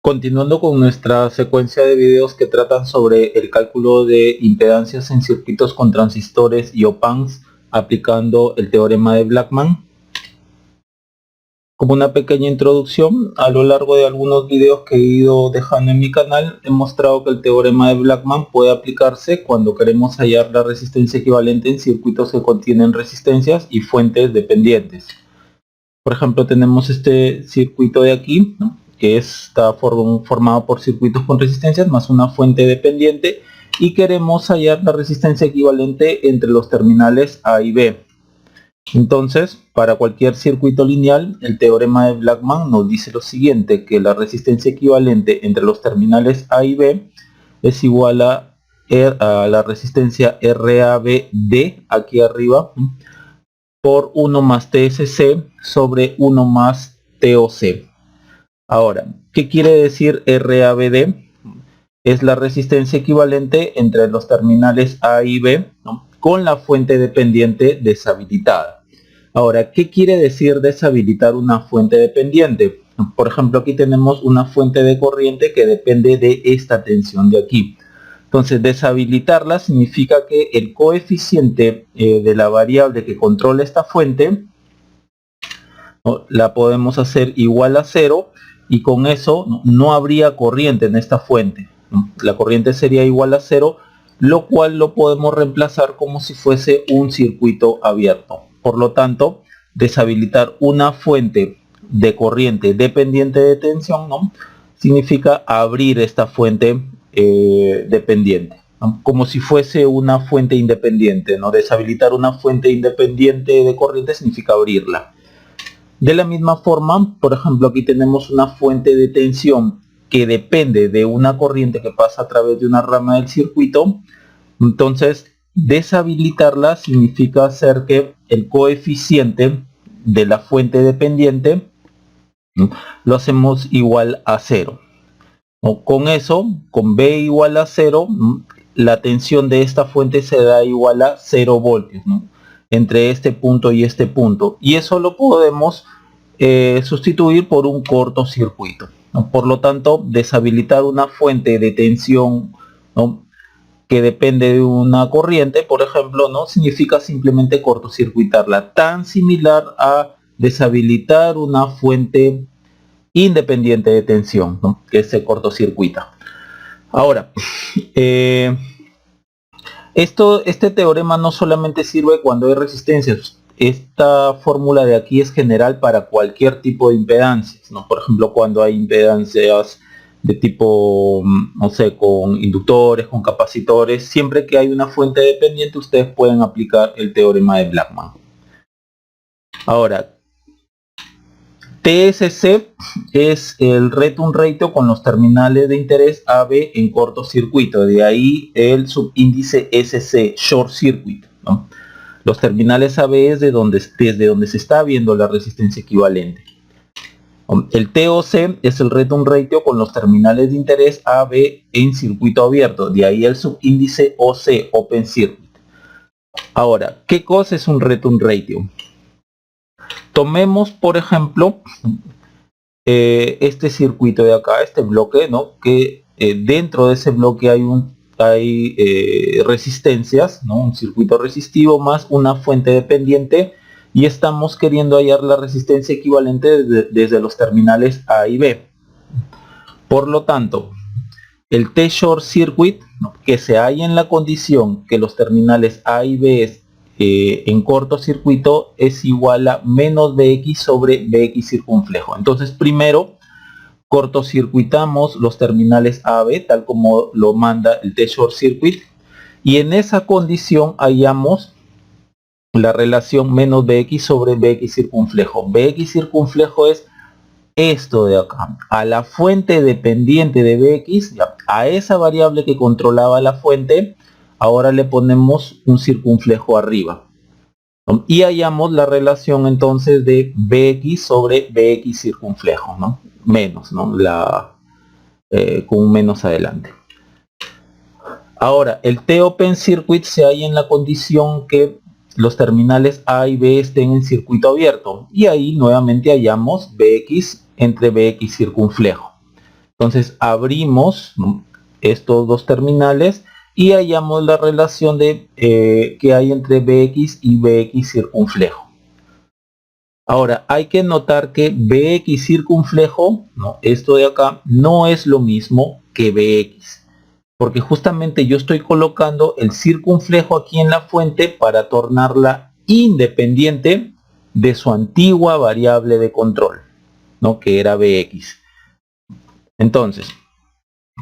Continuando con nuestra secuencia de videos que tratan sobre el cálculo de impedancias en circuitos con transistores y op-amps aplicando el teorema de Blackman. Como una pequeña introducción, a lo largo de algunos videos que he ido dejando en mi canal, he mostrado que el teorema de Blackman puede aplicarse cuando queremos hallar la resistencia equivalente en circuitos que contienen resistencias y fuentes dependientes. Por ejemplo, tenemos este circuito de aquí, ¿no?, que está formado por circuitos con resistencias más una fuente dependiente, y queremos hallar la resistencia equivalente entre los terminales A y B. Entonces, para cualquier circuito lineal, el teorema de Blackman nos dice lo siguiente, que la resistencia equivalente entre los terminales A y B es igual a la resistencia RABD, aquí arriba, por 1 más TSC sobre 1 más TOC. Ahora, ¿qué quiere decir RABD? Es la resistencia equivalente entre los terminales A y B, ¿no?, con la fuente dependiente deshabilitada. Ahora, ¿qué quiere decir deshabilitar una fuente dependiente? Por ejemplo, aquí tenemos una fuente de corriente que depende de esta tensión de aquí. Entonces, deshabilitarla significa que el coeficiente de la variable que controla esta fuente, ¿no?, la podemos hacer igual a 0, y con eso no habría corriente en esta fuente, ¿no? La corriente sería igual a 0, lo cual lo podemos reemplazar como si fuese un circuito abierto. Por lo tanto, deshabilitar una fuente de corriente dependiente de tensión, ¿no?, significa abrir esta fuente dependiente, ¿no?, como si fuese una fuente independiente, ¿no? Deshabilitar una fuente independiente de corriente significa abrirla. De la misma forma, por ejemplo, aquí tenemos una fuente de tensión que depende de una corriente que pasa a través de una rama del circuito. Entonces, deshabilitarla significa hacer que el coeficiente de la fuente dependiente, ¿no?, lo hacemos igual a 0. Con eso, con B igual a 0, ¿no?, la tensión de esta fuente se da igual a 0 voltios, ¿no?, entre este punto y este punto. Y eso lo podemos sustituir por un cortocircuito, ¿no? Por lo tanto, deshabilitar una fuente de tensión, ¿no?, que depende de una corriente, por ejemplo, no significa simplemente cortocircuitarla, tan similar a deshabilitar una fuente independiente de tensión, ¿no?, que se cortocircuita. Ahora, este teorema no solamente sirve cuando hay resistencias. Esta fórmula de aquí es general para cualquier tipo de impedancias, ¿no? Por ejemplo, cuando hay impedancias de tipo, no sé, con inductores, con capacitores, siempre que hay una fuente dependiente, ustedes pueden aplicar el teorema de Blackman. Ahora, TSC es el return ratio con los terminales de interés AB en cortocircuito, de ahí el subíndice SC, short circuit, ¿no? Los terminales AB es desde donde se está viendo la resistencia equivalente. El TOC es el return ratio con los terminales de interés AB en circuito abierto, de ahí el subíndice OC, open circuit. Ahora, ¿qué cosa es un return ratio? Tomemos, por ejemplo, este circuito de acá, este bloque, ¿no?, que dentro de ese bloque hay resistencias, ¿no?, un circuito resistivo más una fuente dependiente, y estamos queriendo hallar la resistencia equivalente desde los terminales A y B. Por lo tanto, el T-short circuit, ¿no?, que se halla en la condición que los terminales A y B en cortocircuito es igual a menos Bx sobre Bx circunflejo. Entonces, primero cortocircuitamos los terminales AB tal como lo manda el T-short circuit, y en esa condición hallamos la relación menos Bx sobre Bx circunflejo. Bx circunflejo es esto de acá, a la fuente dependiente de Bx, a esa variable que controlaba la fuente, ahora le ponemos un circunflejo arriba, ¿no?, y hallamos la relación entonces de Bx sobre Bx circunflejo, ¿no?, menos, ¿no?, con un menos adelante. Ahora, el T-open circuit se halla en la condición que los terminales A y B estén en circuito abierto, y ahí nuevamente hallamos Bx entre Bx circunflejo. Entonces abrimos, ¿no?, estos dos terminales y hallamos la relación de que hay entre Bx y Bx circunflejo. Ahora hay que notar que Bx circunflejo, ¿no?, esto de acá, no es lo mismo que Bx, porque justamente yo estoy colocando el circunflejo aquí en la fuente para tornarla independiente de su antigua variable de control, ¿no?, que era Bx. Entonces,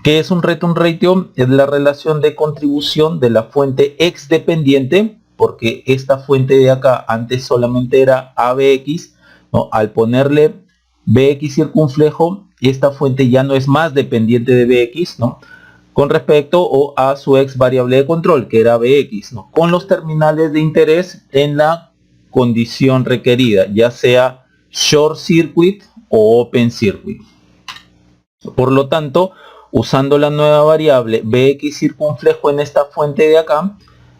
¿qué es un return ratio? Es la relación de contribución de la fuente x dependiente, porque esta fuente de acá antes solamente era ABX, ¿no? Al ponerle Bx circunflejo, esta fuente ya no es más dependiente de Bx, ¿no?, con respecto a su ex variable de control, que era Bx, ¿no?, con los terminales de interés en la condición requerida, ya sea short circuit o open circuit. Por lo tanto, usando la nueva variable Bx circunflejo en esta fuente de acá,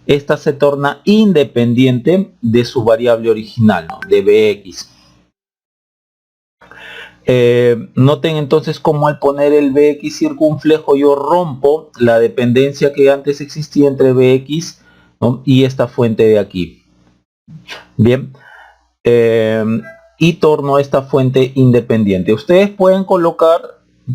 esta se torna independiente de su variable original, ¿no?, de Bx. Noten entonces cómo al poner el Bx circunflejo yo rompo la dependencia que antes existía entre Bx, ¿no?, y esta fuente de aquí. Bien, y torno a esta fuente independiente. Ustedes pueden colocar,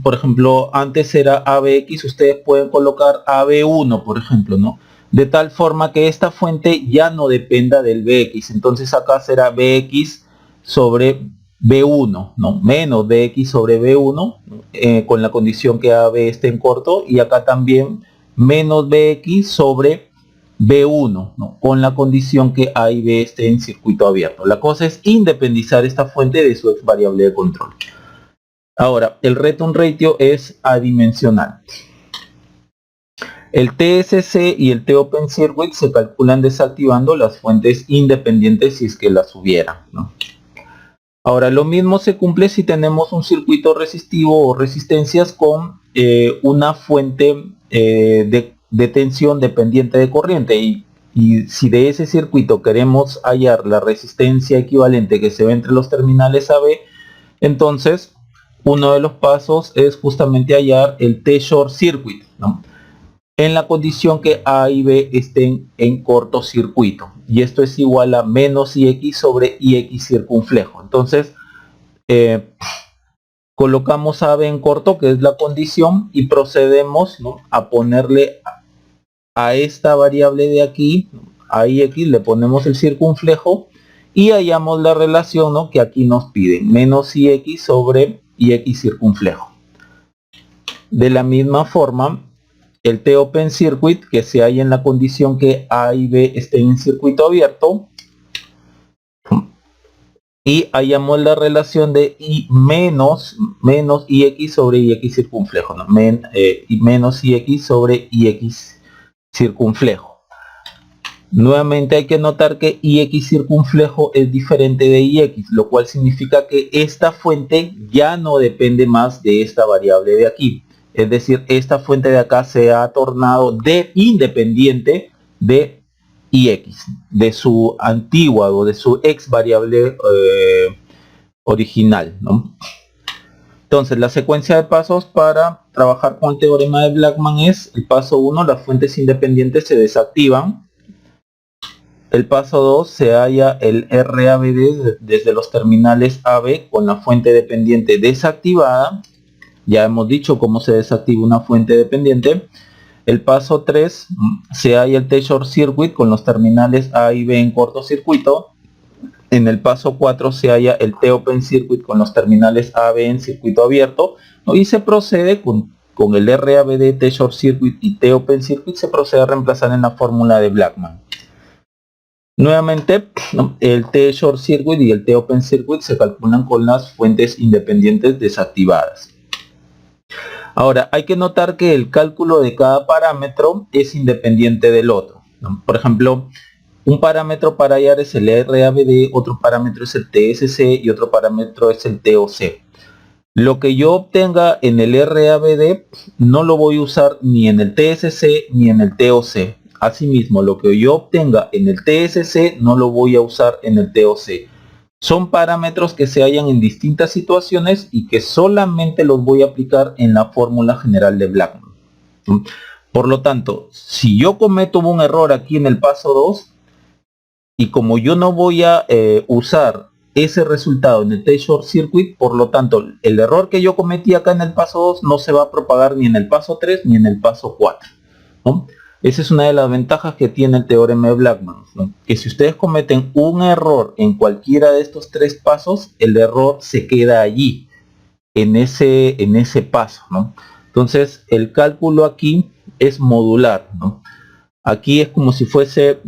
por ejemplo, antes era ABX, ustedes pueden colocar AB1, por ejemplo, ¿no?, de tal forma que esta fuente ya no dependa del Bx. Entonces acá será Bx sobre B1, ¿no?, menos Bx sobre B1, con la condición que AB esté en corto, y acá también menos Bx sobre B1, ¿no?, con la condición que A y B estén en circuito abierto. La cosa es independizar esta fuente de su ex variable de control. Ahora, el return ratio es adimensional. El TSC y el T-Open Circuit se calculan desactivando las fuentes independientes si es que las hubiera, ¿no? Ahora, lo mismo se cumple si tenemos un circuito resistivo o resistencias con una fuente de tensión dependiente de corriente, y si de ese circuito queremos hallar la resistencia equivalente que se ve entre los terminales AB, entonces uno de los pasos es justamente hallar el T-Short Circuit, ¿no?, en la condición que A y B estén en cortocircuito, y esto es igual a menos Ix sobre Ix circunflejo. Entonces colocamos a B en corto, que es la condición, y procedemos, ¿no?, a ponerle a esta variable de aquí, a Ix, le ponemos el circunflejo y hallamos la relación, ¿no?, que aquí nos piden, menos Ix sobre Ix circunflejo. De la misma forma, el T-Open Circuit, que se halla en la condición que A y B estén en circuito abierto, y hallamos la relación de I menos Ix sobre Ix circunflejo, ¿no?, menos Ix sobre Ix circunflejo. Nuevamente hay que notar que Ix circunflejo es diferente de Ix, lo cual significa que esta fuente ya no depende más de esta variable de aquí. Es decir, esta fuente de acá se ha tornado independiente de Ix, de su antigua o de su ex variable original, ¿no? Entonces, la secuencia de pasos para trabajar con el teorema de Blackman es: el paso 1, las fuentes independientes se desactivan. El paso 2, se halla el RABD desde los terminales AB con la fuente dependiente desactivada. Ya hemos dicho cómo se desactiva una fuente dependiente. El paso 3, se halla el T-Short Circuit con los terminales A y B en cortocircuito. En el paso 4 se halla el T-Open Circuit con los terminales A, B en circuito abierto, ¿no?, y se procede con el RABD, T-Short Circuit y T-Open Circuit, se procede a reemplazar en la fórmula de Blackman. Nuevamente, ¿no?, el T-Short Circuit y el T-Open Circuit se calculan con las fuentes independientes desactivadas. Ahora, hay que notar que el cálculo de cada parámetro es independiente del otro, ¿no? Por ejemplo, un parámetro para hallar es el RABD, otro parámetro es el TSC y otro parámetro es el TOC. Lo que yo obtenga en el RABD no lo voy a usar ni en el TSC ni en el TOC. Asimismo, lo que yo obtenga en el TSC no lo voy a usar en el TOC. Son parámetros que se hallan en distintas situaciones y que solamente los voy a aplicar en la fórmula general de Blackman. Por lo tanto, si yo cometo un error aquí en el paso 2, y como yo no voy a usar ese resultado en el test short circuit, por lo tanto, el error que yo cometí acá en el paso 2 no se va a propagar ni en el paso 3 ni en el paso 4, ¿no? Esa es una de las ventajas que tiene el teorema de Blackman, ¿no? Que si ustedes cometen un error en cualquiera de estos tres pasos, el error se queda allí, en ese paso, ¿no? Entonces, el cálculo aquí es modular, ¿no? Aquí es como si fuese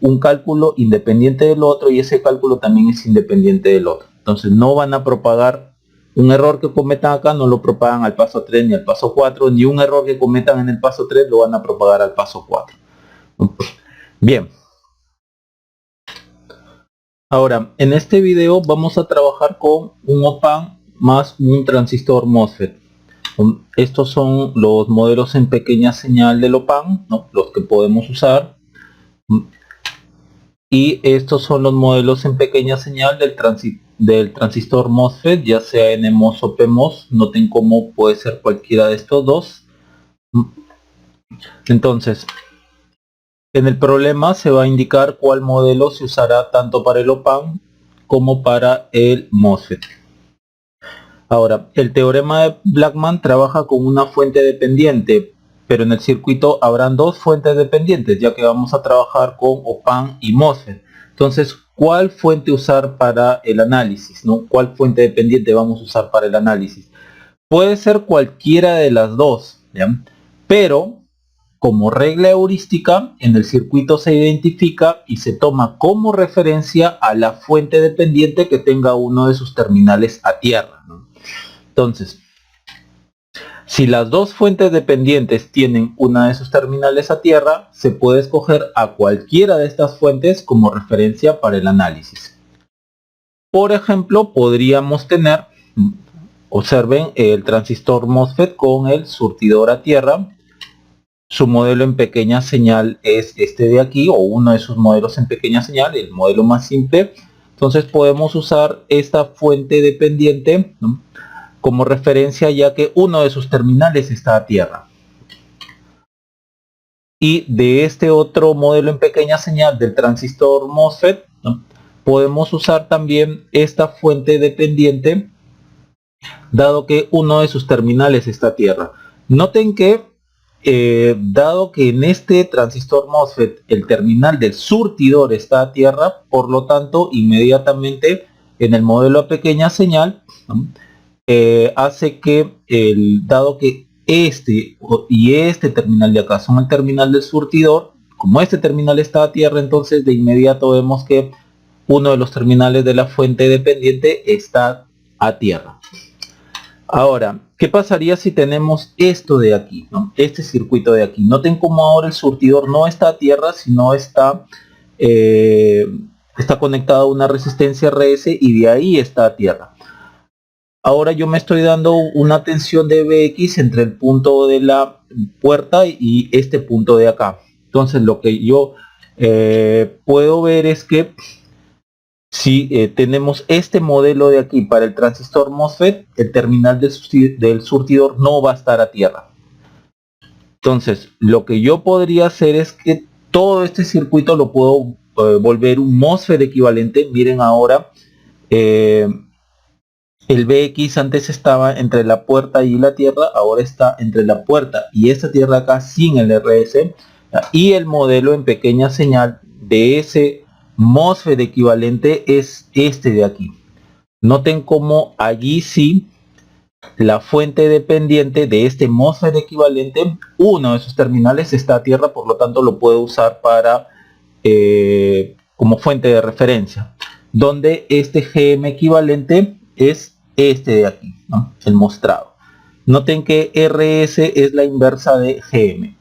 un cálculo independiente del otro, y ese cálculo también es independiente del otro. Entonces no van a propagar un error que cometan acá, no lo propagan al paso 3 ni al paso 4, ni un error que cometan en el paso 3 lo van a propagar al paso 4. Bien. Ahora, en este video vamos a trabajar con un op-amp más un transistor MOSFET. Estos son los modelos en pequeña señal del op-amp, ¿no? Los que podemos usar. Y estos son los modelos en pequeña señal del transistor MOSFET, ya sea NMOS o PMOS. Noten cómo puede ser cualquiera de estos dos. Entonces, en el problema se va a indicar cuál modelo se usará tanto para el op-amp como para el MOSFET. Ahora, el teorema de Blackman trabaja con una fuente dependiente, pero en el circuito habrán dos fuentes dependientes, ya que vamos a trabajar con op-amp y MOSFET. Entonces, ¿cuál fuente usar para el análisis, ¿no? ¿Cuál fuente dependiente vamos a usar para el análisis? Puede ser cualquiera de las dos, ¿ya? Pero como regla heurística, en el circuito se identifica y se toma como referencia a la fuente dependiente que tenga uno de sus terminales a tierra, ¿no? Entonces, si las dos fuentes dependientes tienen una de sus terminales a tierra, se puede escoger a cualquiera de estas fuentes como referencia para el análisis. Por ejemplo, podríamos tener, observen, el transistor MOSFET con el surtidor a tierra. Su modelo en pequeña señal es este de aquí, o uno de sus modelos en pequeña señal, el modelo más simple. Entonces podemos usar esta fuente dependiente, ¿no?, como referencia, ya que uno de sus terminales está a tierra. Y de este otro modelo en pequeña señal del transistor MOSFET, ¿no?, podemos usar también esta fuente dependiente, dado que uno de sus terminales está a tierra. Noten que dado que en este transistor MOSFET el terminal del surtidor está a tierra, por lo tanto inmediatamente en el modelo a pequeña señal, ¿no?, hace que dado que este y este terminal de acá son el terminal del surtidor, como este terminal está a tierra, entonces de inmediato vemos que uno de los terminales de la fuente dependiente está a tierra. Ahora, ¿qué pasaría si tenemos esto de aquí, ¿no?, este circuito de aquí? Noten cómo ahora el surtidor no está a tierra, sino está conectado a una resistencia RS, y de ahí está a tierra. Ahora yo me estoy dando una tensión de Vx entre el punto de la puerta y este punto de acá. Entonces lo que yo puedo ver es que si tenemos este modelo de aquí para el transistor MOSFET, el terminal del surtidor no va a estar a tierra. Entonces lo que yo podría hacer es que todo este circuito lo puedo volver un MOSFET equivalente. Miren ahora, el Vx antes estaba entre la puerta y la tierra, ahora está entre la puerta y esta tierra acá sin el RS, y el modelo en pequeña señal de ese MOSFET equivalente es este de aquí. Noten cómo allí sí la fuente dependiente de este MOSFET equivalente, uno de sus terminales está a tierra, por lo tanto lo puedo usar para como fuente de referencia, donde este GM equivalente es este de aquí, ¿no?, el mostrado. Noten que RS es la inversa de GM.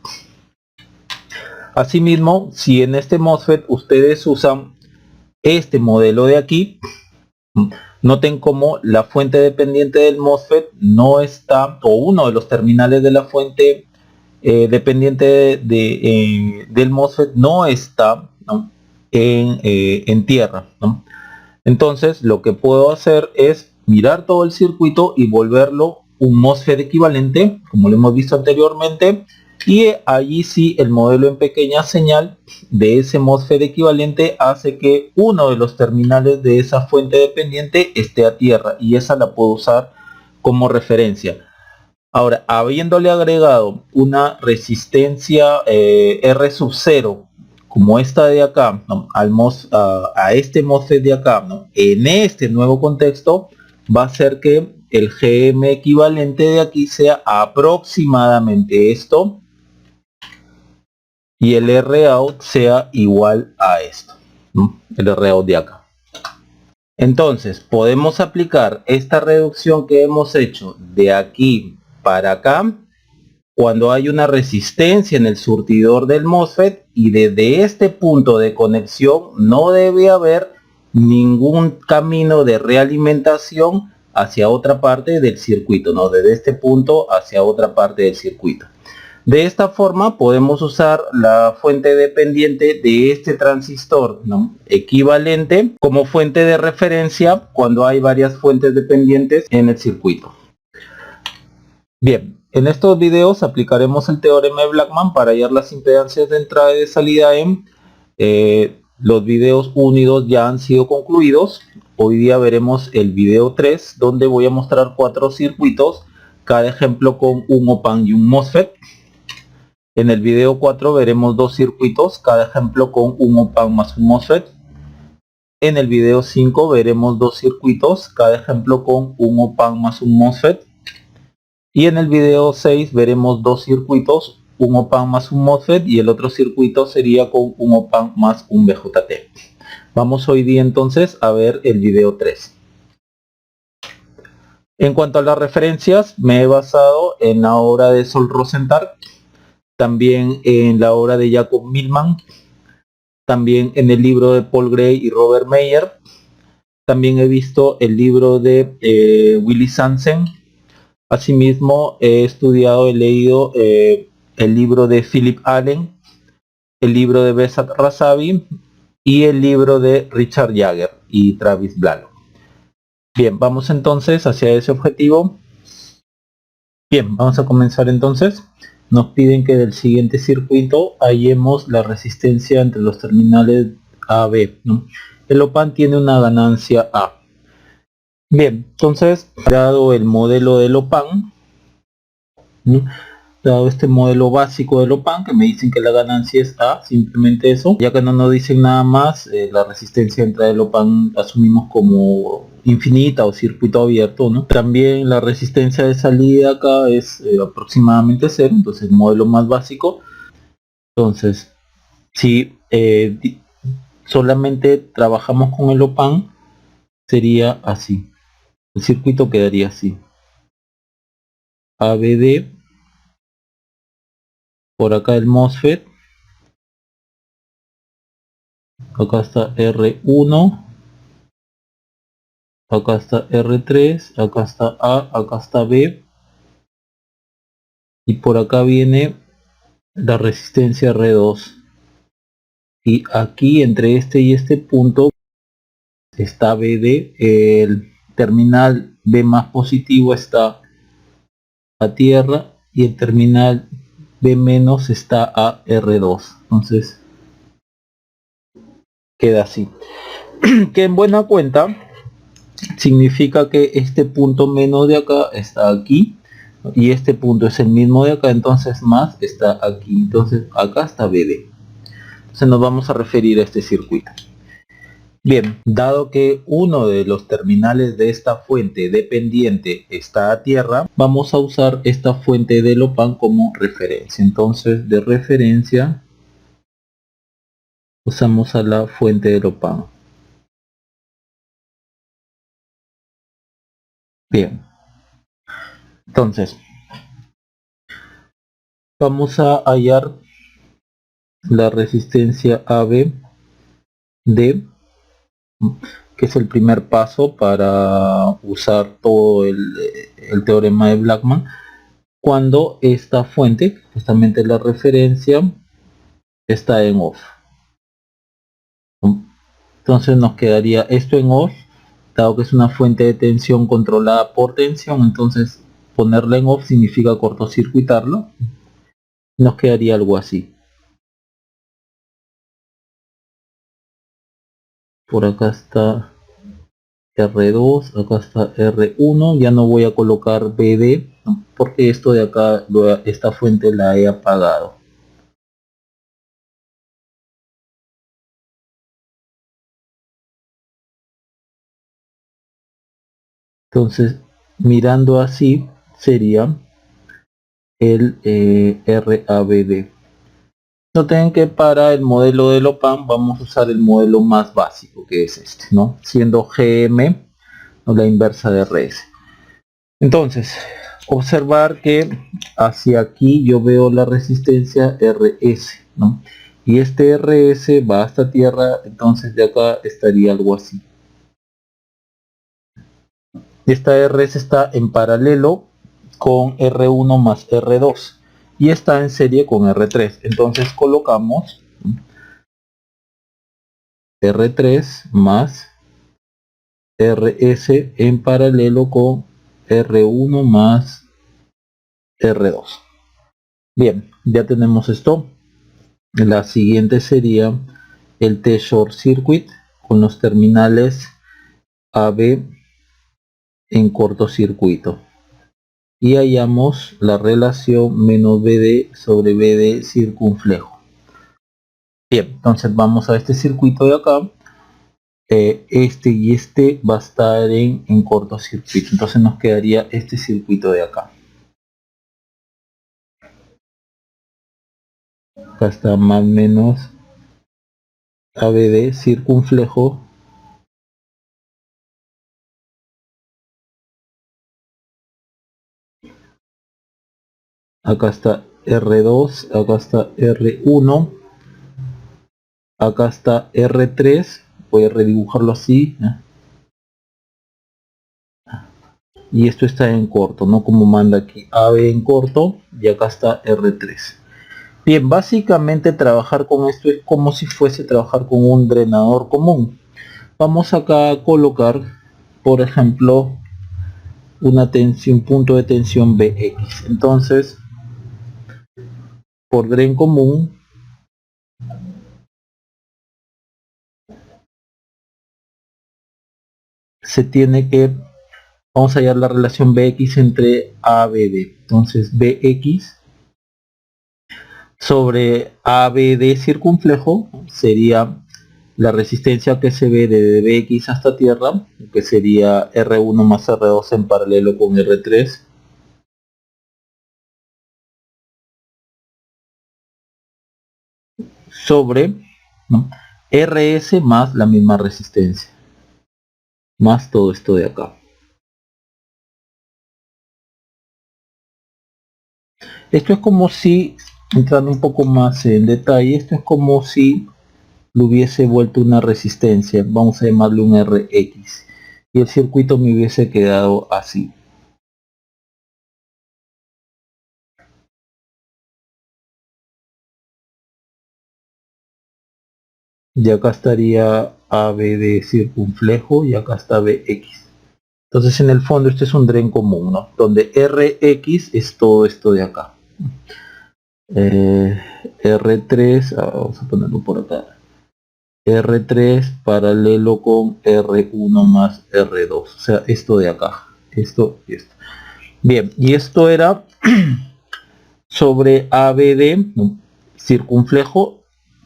Asimismo, si en este MOSFET ustedes usan este modelo de aquí, noten como la fuente dependiente del MOSFET no está, o uno de los terminales de la fuente dependiente del MOSFET no está, ¿no?, en tierra, ¿no? Entonces lo que puedo hacer es mirar todo el circuito y volverlo un MOSFET equivalente, como lo hemos visto anteriormente, y allí sí el modelo en pequeña señal de ese MOSFET equivalente hace que uno de los terminales de esa fuente dependiente esté a tierra, y esa la puedo usar como referencia. Ahora, habiéndole agregado una resistencia R sub 0 como esta de acá, ¿no?, a este MOSFET de acá, ¿no?, en este nuevo contexto, va a hacer que el GM equivalente de aquí sea aproximadamente esto y el Rout sea igual a esto, ¿no?, el Rout de acá. Entonces podemos aplicar esta reducción que hemos hecho de aquí para acá cuando hay una resistencia en el surtidor del MOSFET, y desde este punto de conexión no debe haber ningún camino de realimentación hacia otra parte del circuito, no, desde este punto hacia otra parte del circuito. De esta forma podemos usar la fuente dependiente de este transistor, ¿no?, equivalente como fuente de referencia cuando hay varias fuentes dependientes en el circuito. Bien, en estos videos aplicaremos el teorema de Blackman para hallar las impedancias de entrada y de salida en los videos 1 y 2 ya han sido concluidos. Hoy día veremos el video 3, donde voy a mostrar 4 circuitos, cada ejemplo con un op-amp y un MOSFET. En el video 4 veremos 2 circuitos, cada ejemplo con un op-amp más un MOSFET. En el video 5 veremos 2 circuitos, cada ejemplo con un op-amp más un MOSFET. Y en el video 6 veremos 2 circuitos, un op-amp más un MOSFET, y el otro circuito sería con un op-amp más un BJT. Vamos hoy día entonces a ver el video 3. En cuanto a las referencias, me he basado en la obra de Sol Rosenthal, también en la obra de Jacob Millman, también en el libro de Paul Gray y Robert Meyer. También he visto el libro de Willy Sansen. Asimismo, he estudiado, he leído el libro de Philip Allen, el libro de Behzad Razavi y el libro de Richard Jagger y Travis Blalock. Bien, vamos entonces hacia ese objetivo. Bien, vamos a comenzar entonces. Nos piden que del siguiente circuito hallemos la resistencia entre los terminales A, B, ¿no? El op-amp tiene una ganancia A. Bien, entonces, dado el modelo del op-amp, ¿no?, dado este modelo básico del op-amp, que me dicen que la ganancia es A, simplemente eso, ya que no nos dicen nada más, la resistencia entre el op-amp asumimos como infinita o circuito abierto, ¿no? También la resistencia de salida acá es aproximadamente 0, entonces el modelo más básico. Entonces, si solamente trabajamos con el op-amp, sería así. El circuito quedaría así: ABD, por acá el MOSFET, acá está R1, acá está R3, acá está A, acá está B, y por acá viene la resistencia R2, y aquí entre este y este punto está BD. El terminal B más positivo está a tierra y el terminal B menos está a R2, entonces queda así. Que en buena cuenta significa que este punto menos de acá está aquí y este punto es el mismo de acá, entonces más está aquí, entonces acá está BD. Entonces nos vamos a referir a este circuito. Bien, dado que uno de los terminales de esta fuente dependiente está a tierra, vamos a usar esta fuente del op-amp como referencia. Entonces, de referencia usamos a la fuente del op-amp. Bien, entonces vamos a hallar la resistencia AB D, que es el primer paso para usar todo el teorema de Blackman, cuando esta fuente, justamente la referencia, está en off. Entonces nos quedaría esto en off, dado que es una fuente de tensión controlada por tensión, entonces ponerla en off significa cortocircuitarlo. Nos quedaría algo así. Por acá está R2, acá está R1, ya no voy a colocar BD, ¿no? Porque esto de acá, esta fuente la he apagado. Entonces, mirando así, sería el RABD. Noten que para el modelo de LOPAN vamos a usar el modelo más básico, que es este, ¿no? Siendo GM o la inversa de RS. Entonces, observar que hacia aquí yo veo la resistencia RS, ¿no? Y este RS va hasta tierra, entonces de acá estaría algo así. Esta RS está en paralelo con R1 más R2 y está en serie con R3. Entonces colocamos R3 más RS en paralelo con R1 más R2. Bien, ya tenemos esto. La siguiente sería el T-Short Circuit con los terminales AB en cortocircuito. Y hallamos la relación menos BD sobre BD circunflejo. Bien, entonces vamos a este circuito de acá. Este y este va a estar en cortocircuito. Entonces nos quedaría este circuito de acá. Acá está más o menos ABD circunflejo. Acá está R2, acá está R1, acá está R3, voy a redibujarlo así, y esto está en corto, no como manda aquí AB en corto, y acá está R3. Bien, básicamente trabajar con esto es como si fuese trabajar con un drenador común. Vamos acá a colocar, por ejemplo, una tensión, punto de tensión BX. Entonces, por dren común, se tiene que, vamos a hallar la relación BX entre ABD. Entonces BX sobre ABD circunflejo sería la resistencia que se ve desde BX hasta tierra, que sería R1 más R2 en paralelo con R3. Sobre, ¿no?, RS más la misma resistencia, más todo esto de acá. Esto es como si, entrando un poco más en detalle, esto es como si lo hubiese vuelto una resistencia, vamos a llamarle un RX, y el circuito me hubiese quedado así. Y acá estaría AB de circunflejo y acá está BX. Entonces en el fondo este es un dren común, ¿no? Donde RX es todo esto de acá. R3, vamos a ponerlo por acá. R3 paralelo con R1 más R2, o sea, esto de acá, esto y esto. Bien, y esto era sobre ABD, ¿no?, circunflejo.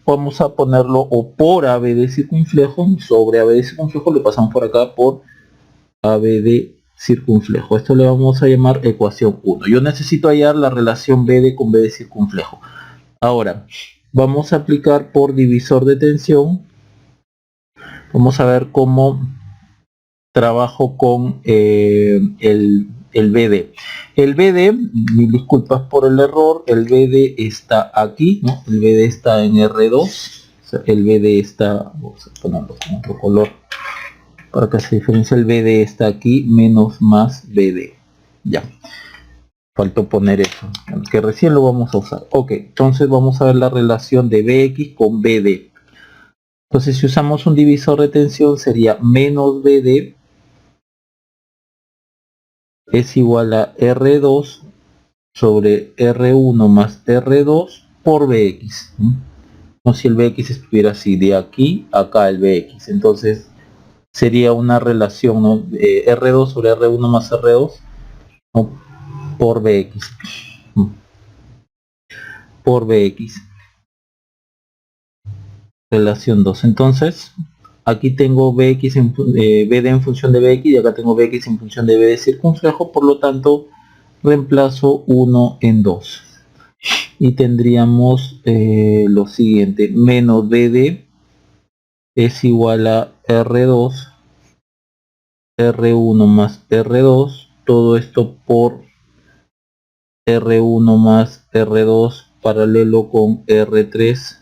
Vamos a ponerlo o por ABD circunflejo, sobre ABD circunflejo lo pasamos por acá por ABD circunflejo. Esto le vamos a llamar ecuación 1. Yo necesito hallar la relación BD con BD circunflejo. Ahora, vamos a aplicar por divisor de tensión. Vamos a ver cómo trabajo con el BD. El BD, mil disculpas por el error, el BD está aquí, ¿no? El BD está en R2, o sea, el BD está, vamos a ponerlo con otro color para que se diferencie, el BD está aquí, menos más BD. Ya, faltó poner eso, que recién lo vamos a usar. Ok, entonces vamos a ver la relación de BX con BD. Entonces si usamos un divisor de tensión sería menos BD es igual a R2 sobre R1 más R2 por Bx. No, si el Bx estuviera así, de aquí a acá el Bx, entonces sería una relación, ¿no? R2 sobre R1 más R2, ¿no? Por Bx. Por Bx. Relación 2. Entonces, aquí tengo Bx en, Bd en función de Bx y acá tengo Bx en función de Bd circunflejo, por lo tanto, reemplazo 1 en 2. Y tendríamos lo siguiente, menos Bd es igual a R2, R1 más R2, todo esto por R1 más R2 paralelo con R3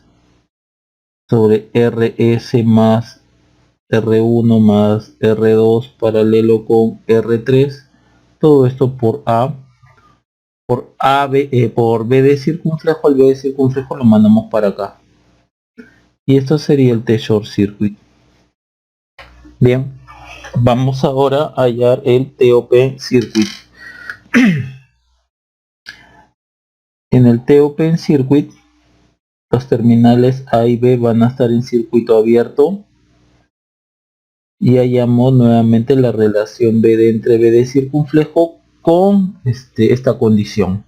sobre RS más R1 más R2 paralelo con R3, todo esto por por B de circunflejo. El B de circunflejo lo mandamos para acá y esto sería el T-short circuit. Bien, vamos ahora a hallar el T-open circuit. En el T-open circuit los terminales A y B van a estar en circuito abierto y hallamos nuevamente la relación BD entre BD circunflejo con esta condición.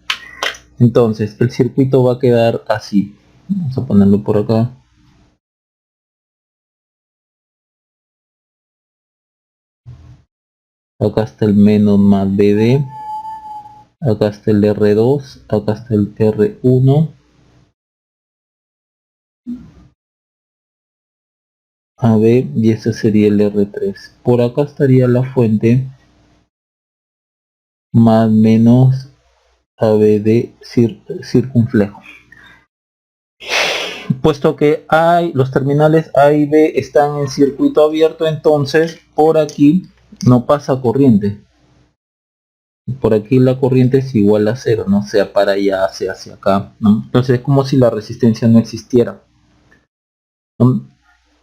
Entonces el circuito va a quedar así. Vamos a ponerlo por acá. Acá está el menos más BD. Acá está el R2. Acá está el R1. A B y ese sería el R3. Por acá estaría la fuente más menos ABD circunflejo. Puesto que los terminales A y B están en circuito abierto, entonces por aquí no pasa corriente. Por aquí la corriente es igual a 0, no sea para allá, sea hacia acá, ¿no? Entonces es como si la resistencia no existiera, ¿no?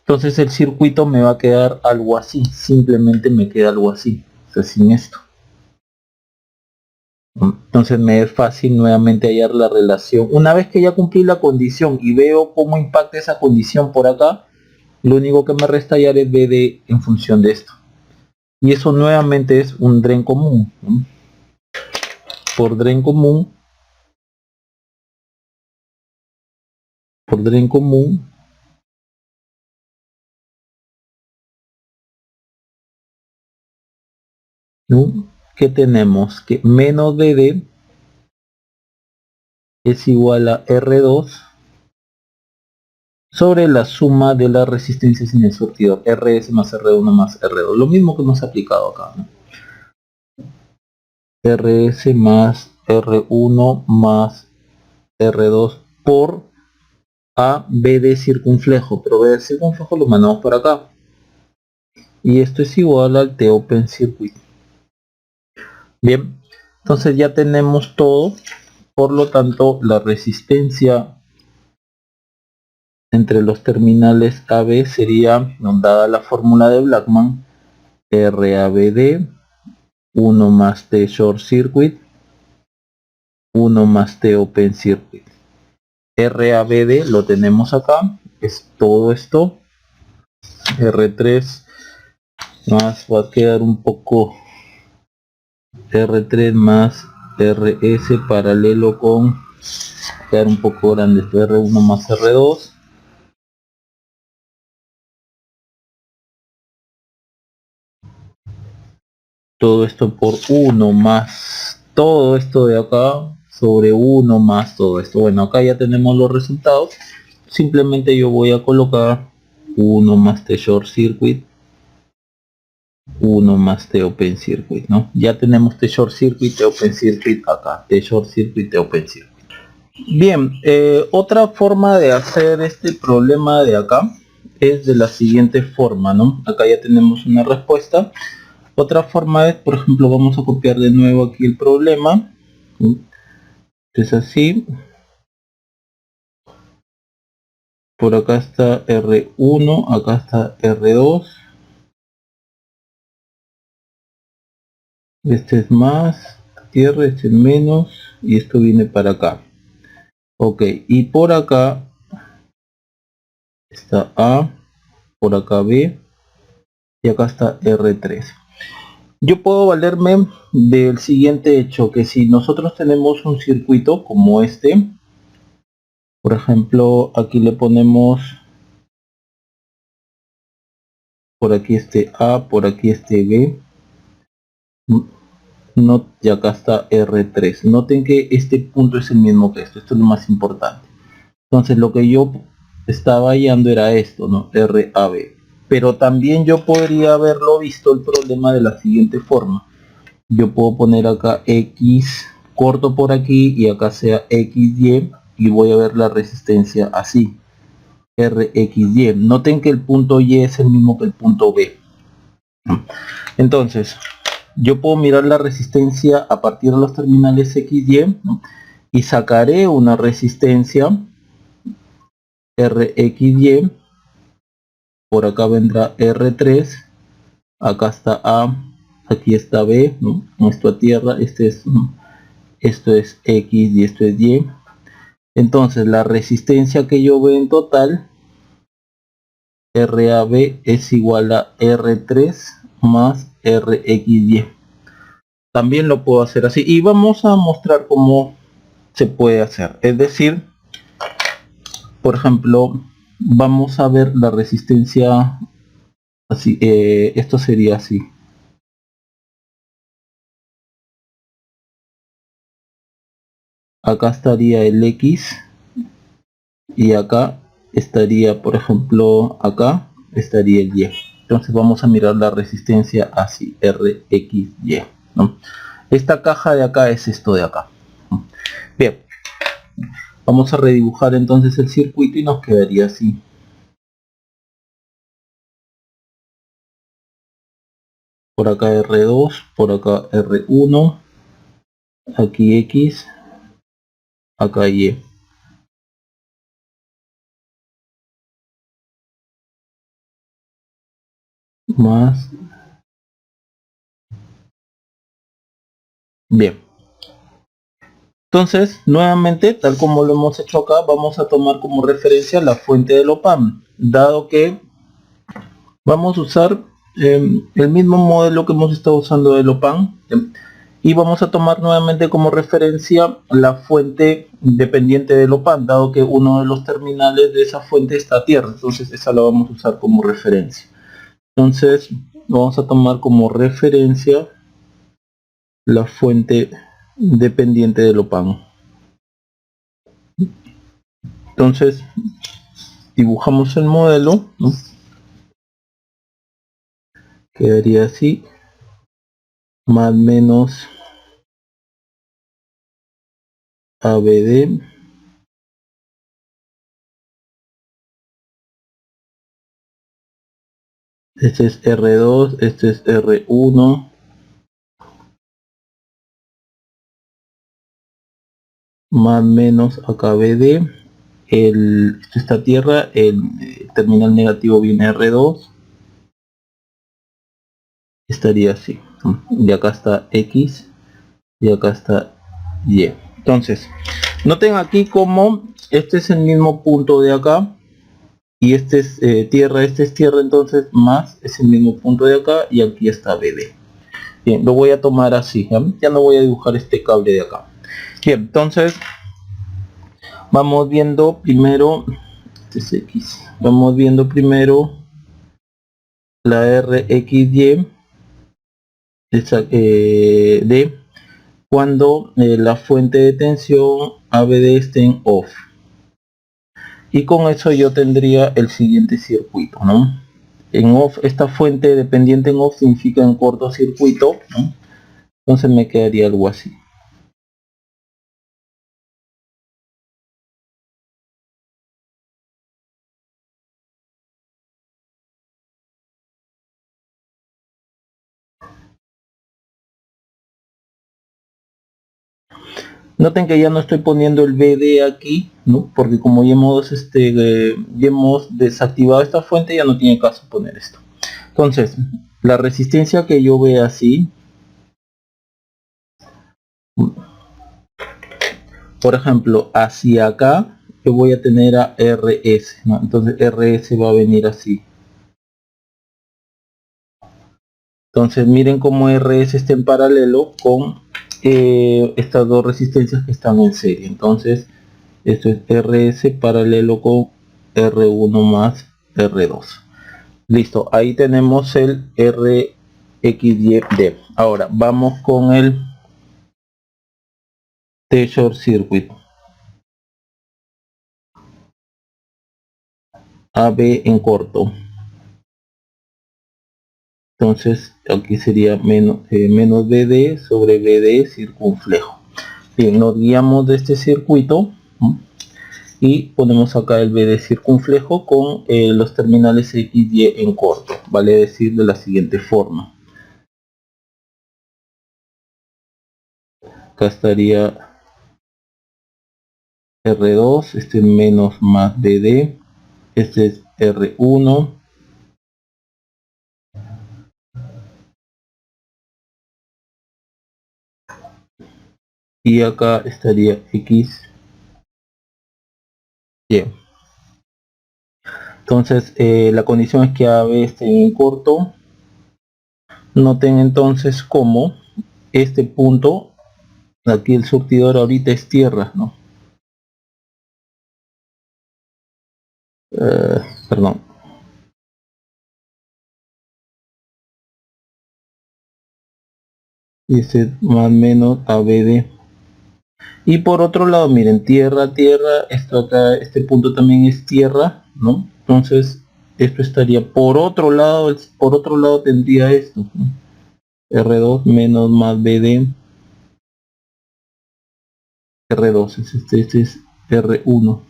Entonces el circuito me va a quedar algo así, simplemente me queda algo así, o sea, sin esto. Entonces me es fácil nuevamente hallar la relación. Una vez que ya cumplí la condición y veo cómo impacta esa condición por acá, lo único que me resta hallar es BD en función de esto. Y eso nuevamente es un dren común, ¿no? Por dren común, ¿no? Que tenemos que menos BD es igual a R2 sobre la suma de las resistencias en el surtidor, RS más R1 más R2, lo mismo que hemos aplicado acá, ¿no? RS más R1 más R2 por A B de circunflejo, pero B de circunflejo lo mandamos por acá y esto es igual al T open circuit. Bien, entonces ya tenemos todo, por lo tanto la resistencia entre los terminales AB sería, dada la fórmula de Blackman, RABD 1 más T short circuit 1 más T open circuit. RABD lo tenemos acá, es todo esto, R3 más, va a quedar un poco, R3 más RS paralelo con, quedar un poco grande, esto R1 más R2, todo esto por 1 más todo esto de acá sobre 1 más todo esto. Bueno, acá ya tenemos los resultados, simplemente yo voy a colocar 1 más T short circuit 1 más T open circuit, ¿no? Ya tenemos T short circuit, T open circuit acá, T short circuit, T open circuit. Bien, otra forma de hacer este problema de acá es de la siguiente forma, ¿no? Acá ya tenemos una respuesta. Otra forma es, por ejemplo, vamos a copiar de nuevo aquí el problema. Es así. por acá está R1, acá está R2, este es más tierra, este es menos, y esto viene para acá. Ok, y por acá está A, por acá B, y acá está R3. Yo puedo valerme del siguiente hecho, que si nosotros tenemos un circuito como este, por ejemplo, aquí le ponemos por aquí este A, por aquí este B, no, y acá está R3. Noten que este punto es el mismo que esto es lo más importante. Entonces lo que yo estaba hallando era esto, ¿no? RAB. Pero también yo podría haberlo visto el problema de la siguiente forma. Yo puedo poner acá X corto por aquí y acá sea XY y voy a ver la resistencia así. RXY. Noten que el punto Y es el mismo que el punto B. Entonces, yo puedo mirar la resistencia a partir de los terminales XY, ¿no? Y sacaré una resistencia RXY, por acá vendrá R3, acá está A, aquí está B, ¿no? Esto a tierra, esto es X y esto es Y. Entonces la resistencia que yo veo en total, RAB, es igual a R3 más RXY. También lo puedo hacer así y vamos a mostrar cómo se puede hacer. Es decir, por ejemplo, vamos a ver la resistencia así. Esto sería así. Acá estaría el X y acá estaría, por ejemplo, acá estaría el Y. Entonces vamos a mirar la resistencia así, RXY, ¿no? Esta caja de acá es esto de acá. Bien, vamos a redibujar entonces el circuito y nos quedaría así. Por acá R2, por acá R1, aquí X, acá Y. Más. Bien. Entonces, nuevamente, tal como lo hemos hecho acá, vamos a tomar como referencia la fuente del OPAM, dado que vamos a usar el mismo modelo que hemos estado usando del OPAM, y vamos a tomar nuevamente como referencia la fuente dependiente del OPAM, dado que uno de los terminales de esa fuente está a tierra, entonces esa la vamos a usar como referencia. Entonces, vamos a tomar como referencia la fuente dependiente del OPAM. Entonces, dibujamos el modelo, ¿no? Quedaría así, más o menos ABD, este es R2, este es R1, más o menos acá BD, esta tierra, el terminal negativo viene R2, estaría así, ¿no? Y acá está X y acá está Y. Entonces, noten aquí como este es el mismo punto de acá y este es tierra, este es tierra, entonces más es el mismo punto de acá y aquí está BD. Bien, lo voy a tomar así, ya no voy a dibujar este cable de acá. Bien, entonces vamos viendo primero, este es X, vamos viendo primero la RXY de cuando la fuente de tensión ABD esté en off, y con eso yo tendría el siguiente circuito, ¿no? En off, esta fuente dependiente en off significa en cortocircuito, ¿no? Entonces me quedaría algo así. Noten que ya no estoy poniendo el BD aquí, ¿no? Porque como ya hemos desactivado esta fuente, ya no tiene caso poner esto. Entonces, la resistencia que yo vea así, por ejemplo, hacia acá, yo voy a tener a RS, ¿no? Entonces RS va a venir así. Entonces miren cómo RS está en paralelo con estas dos resistencias que están en serie. Entonces esto es RS paralelo con R1 más R2. Listo, ahí tenemos el RXYD. Ahora vamos con el T-Short Circuit. AB en corto. Entonces aquí sería menos BD sobre BD circunflejo. Bien, nos guiamos de este circuito y ponemos acá el BD circunflejo con los terminales XY en corto. Vale decir de la siguiente forma. Acá estaría R2, este es menos más BD, este es R1. Y acá estaría X. Bien. Entonces la condición es que AB esté en corto. Noten entonces cómo este punto, aquí el surtidor ahorita es tierra, ¿no? Perdón. Y este más o menos ABD. Y por otro lado, miren, tierra, tierra, esto acá, este punto también es tierra, ¿no? Entonces, esto estaría por otro lado tendría esto, ¿no? R2 menos más BD, R2, este es R1.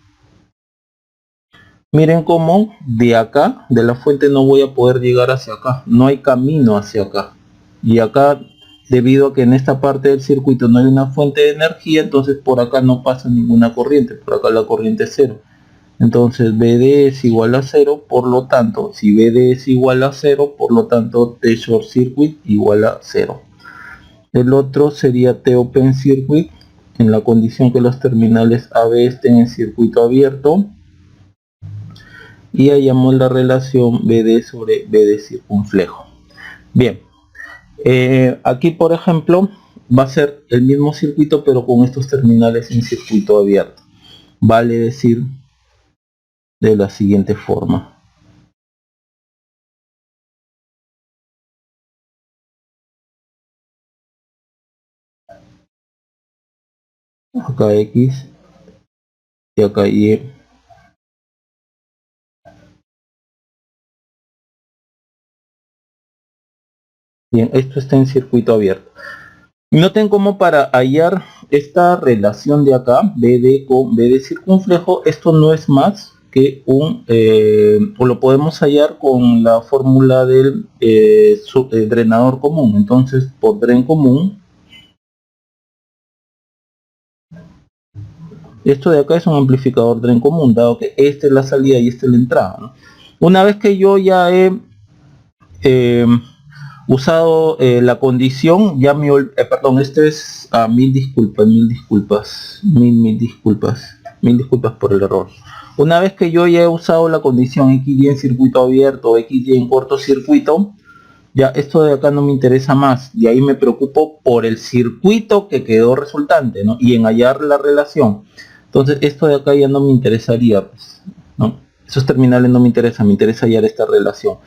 Miren cómo de acá, de la fuente, no voy a poder llegar hacia acá, no hay camino hacia acá. Y acá, debido a que en esta parte del circuito no hay una fuente de energía, entonces por acá no pasa ninguna corriente, por acá la corriente es cero. Entonces BD es igual a 0, por lo tanto, si BD es igual a 0, por lo tanto T short circuit igual a 0. El otro sería T open circuit, en la condición que los terminales AB estén en circuito abierto. Y hallamos la relación BD sobre BD circunflejo. Bien, aquí por ejemplo va a ser el mismo circuito pero con estos terminales en circuito abierto. Vale decir de la siguiente forma. Acá X y acá Y. Bien, esto está en circuito abierto. Noten cómo para hallar esta relación de acá, BD con BD circunflejo, esto no es más que o lo podemos hallar con la fórmula del drenador común. Entonces, por dren común, esto de acá es un amplificador dren común, dado que esta es la salida y esta es la entrada, ¿no? Una vez que yo ya he usado la condición, ya perdón, este es mil disculpas por el error. Una vez que yo ya he usado la condición XY en circuito abierto o XY en cortocircuito, ya esto de acá no me interesa más, y ahí me preocupo por el circuito que quedó resultante, ¿no? Y en hallar la relación. Entonces esto de acá ya no me interesaría, pues, ¿no? Esos terminales no me interesan, me interesa hallar esta relación.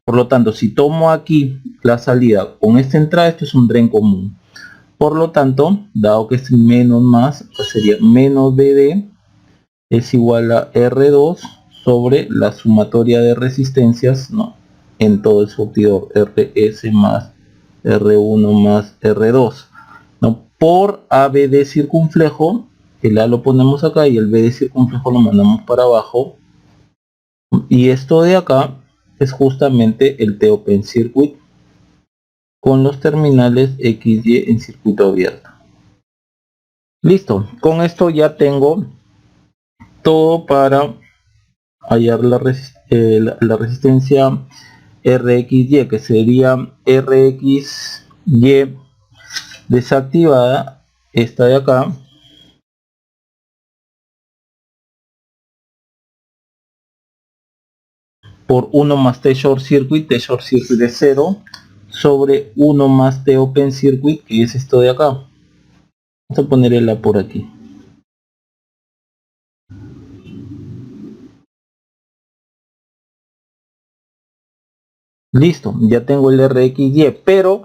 Por lo tanto, si tomo aquí la salida con esta entrada, esto es un dren común. Por lo tanto, dado que es menos más, pues sería menos BD es igual a R2 sobre la sumatoria de resistencias, ¿no?, en todo el surtidor, RS más R1 más R2, ¿no?, por ABD circunflejo. El A lo ponemos acá y el BD circunflejo lo mandamos para abajo. Y esto de acá es justamente el T open circuit con los terminales XY en circuito abierto. Listo, con esto ya tengo todo para hallar la resistencia RXY, que sería RXY desactivada, esta de acá, por 1 más T short circuit de 0, sobre 1 más T open circuit, que es esto de acá. Vamos a ponerla por aquí. Listo, ya tengo el RXY, pero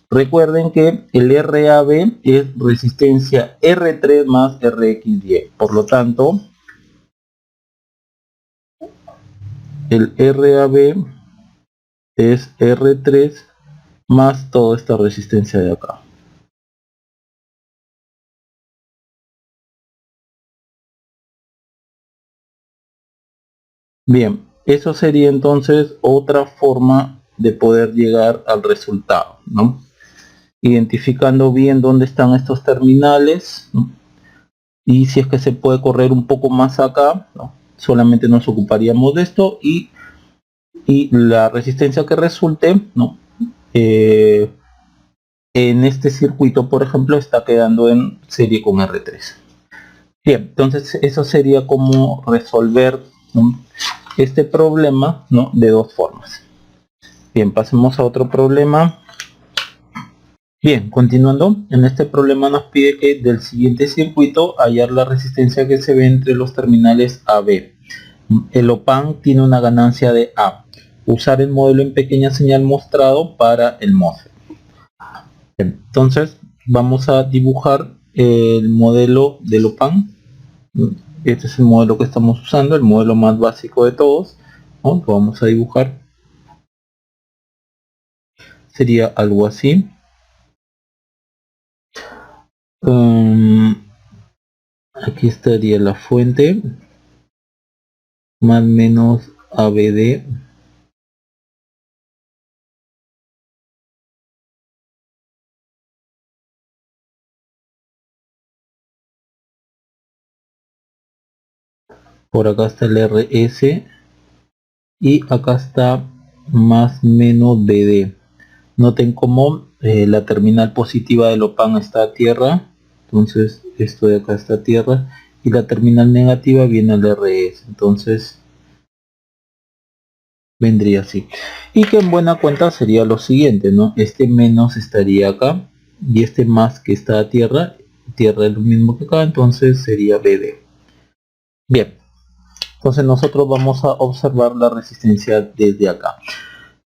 recuerden que el RAB es resistencia R3 más RXY. Por lo tanto, el RAB es R3 más toda esta resistencia de acá. Bien, eso sería entonces otra forma de poder llegar al resultado, ¿no? Identificando bien dónde están estos terminales, ¿no? Y si es que se puede correr un poco más acá, ¿no? Solamente nos ocuparíamos de esto y la resistencia que resulte, ¿no? En este circuito, por ejemplo, está quedando en serie con R3. Bien, entonces eso sería como resolver, ¿no?, este problema, ¿no?, de dos formas. Bien, pasemos a otro problema. Bien, continuando, en este problema nos pide que del siguiente circuito hallar la resistencia que se ve entre los terminales AB. El OPAN tiene una ganancia de A. Usar el modelo en pequeña señal mostrado para el MOSFET. Entonces vamos a dibujar el modelo del OPAN. Este es el modelo que estamos usando, el modelo más básico de todos, ¿no? Lo vamos a dibujar. Sería algo así. Aquí estaría la fuente, más o menos ABD. Por acá está el RS y acá está más menos BD. Noten cómo la terminal positiva del OPAN está a tierra, entonces esto de acá está a tierra, y la terminal negativa viene al RS, entonces vendría así. Y que en buena cuenta sería lo siguiente, ¿no? Este menos estaría acá y este más que está a tierra, tierra es lo mismo que acá, entonces sería BD. Bien, entonces nosotros vamos a observar la resistencia desde acá.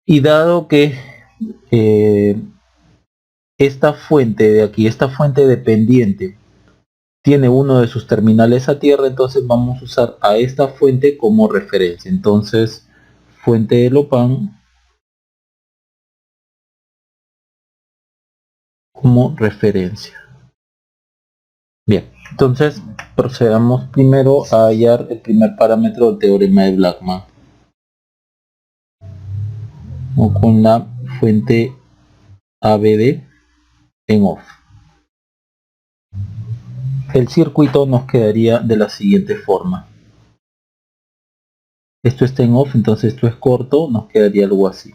Y dado que esta fuente de aquí, esta fuente dependiente, tiene uno de sus terminales a tierra, entonces vamos a usar a esta fuente como referencia. Entonces, fuente del OPAN como referencia. Bien, entonces procedamos primero a hallar el primer parámetro del teorema de Blackman, o con la fuente ABD en off. El circuito nos quedaría de la siguiente forma. Esto está en off, entonces esto es corto, nos quedaría algo así.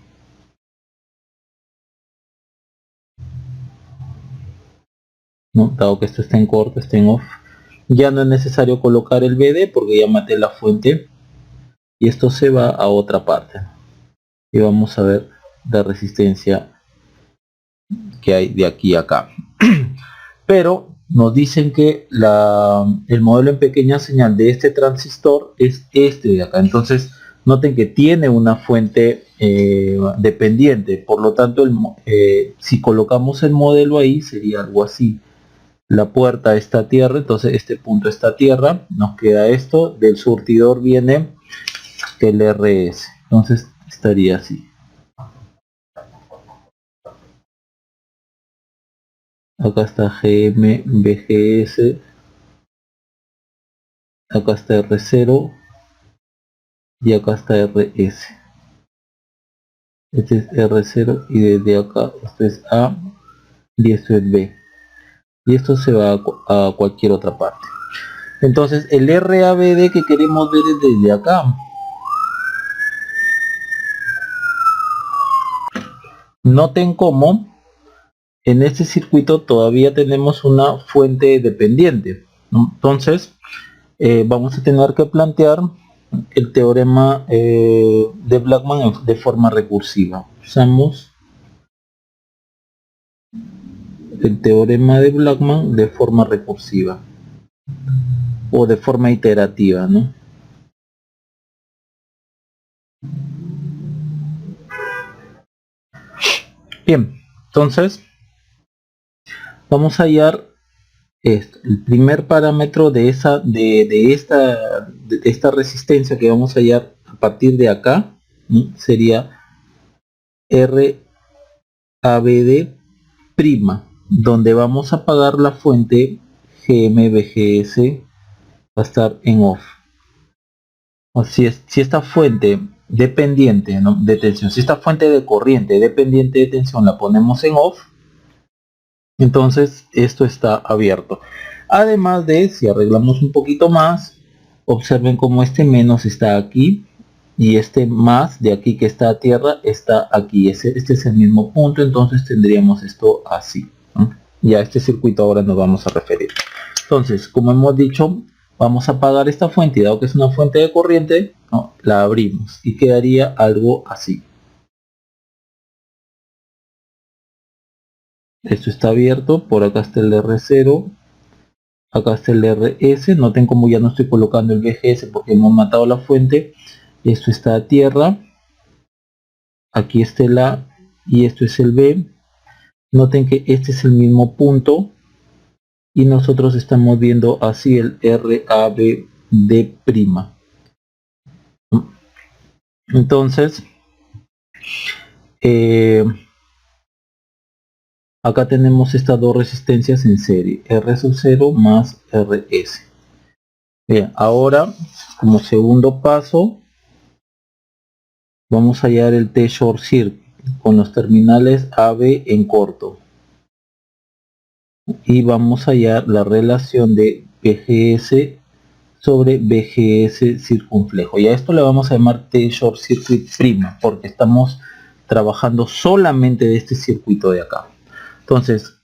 ¿No? Dado que esto está en corto, está en off, ya no es necesario colocar el BD porque ya maté la fuente y esto se va a otra parte y vamos a ver la resistencia que hay de aquí a acá. Pero nos dicen que el modelo en pequeña señal de este transistor es este de acá, entonces noten que tiene una fuente dependiente, por lo tanto si colocamos el modelo ahí sería algo así. La puerta está a tierra, entonces este punto está a tierra, nos queda esto, del surtidor viene el RS, entonces estaría así. Acá está GM, BGS, acá está R0 y acá está RS. Este es R0 y desde acá esto es A y esto es B. y esto se va a cualquier otra parte. Entonces el RABD que queremos ver es desde acá. Noten cómo en este circuito todavía tenemos una fuente dependiente, ¿no? Entonces vamos a tener que plantear el teorema de Blackman de forma recursiva. Usamos el teorema de Blackman de forma recursiva o de forma iterativa, ¿no? Bien, entonces vamos a hallar esto. El primer parámetro de esta resistencia que vamos a hallar a partir de acá, ¿no? Sería RABD prima, donde vamos a apagar la fuente GMBGS, va a estar en off. O si esta fuente dependiente, ¿no?, de tensión, si esta fuente de corriente dependiente de tensión la ponemos en off, entonces esto está abierto. Además de, si arreglamos un poquito más, observen cómo este menos está aquí y este más de aquí que está a tierra está aquí. Este es el mismo punto, entonces tendríamos esto así, ¿no? Y a este circuito ahora nos vamos a referir. Entonces, como hemos dicho, vamos a apagar esta fuente y dado que es una fuente de corriente, ¿no?, la abrimos y quedaría algo así. Esto está abierto, por acá está el R0, acá está el RS. Noten como ya no estoy colocando el BGS porque hemos matado la fuente. Esto está a tierra, aquí está el A y esto es el B. Noten que este es el mismo punto y nosotros estamos viendo así el RABD'. Entonces acá tenemos estas dos resistencias en serie, R0 más RS. Bien, ahora como segundo paso vamos a hallar el T-short circuit con los terminales AB en corto y vamos a hallar la relación de BGS sobre BGS circunflejo, y a esto le vamos a llamar T-short circuit prima porque estamos trabajando solamente de este circuito de acá. Entonces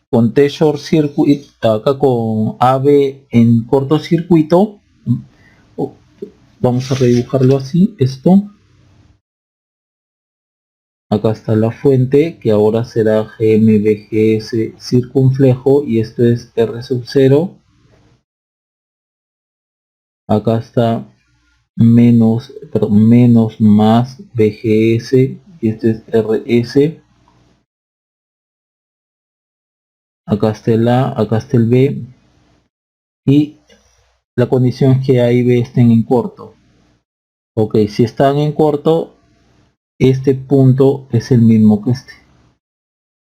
con T-short circuit, acá con AB en cortocircuito, vamos a redibujarlo así, esto. Acá está la fuente que ahora será GMBGS circunflejo y esto es R0. Acá está menos más BGS y este es RS. Acá está el A, acá está el B y la condición es que A y B estén en corto. Ok, si están en corto, este punto es el mismo que este.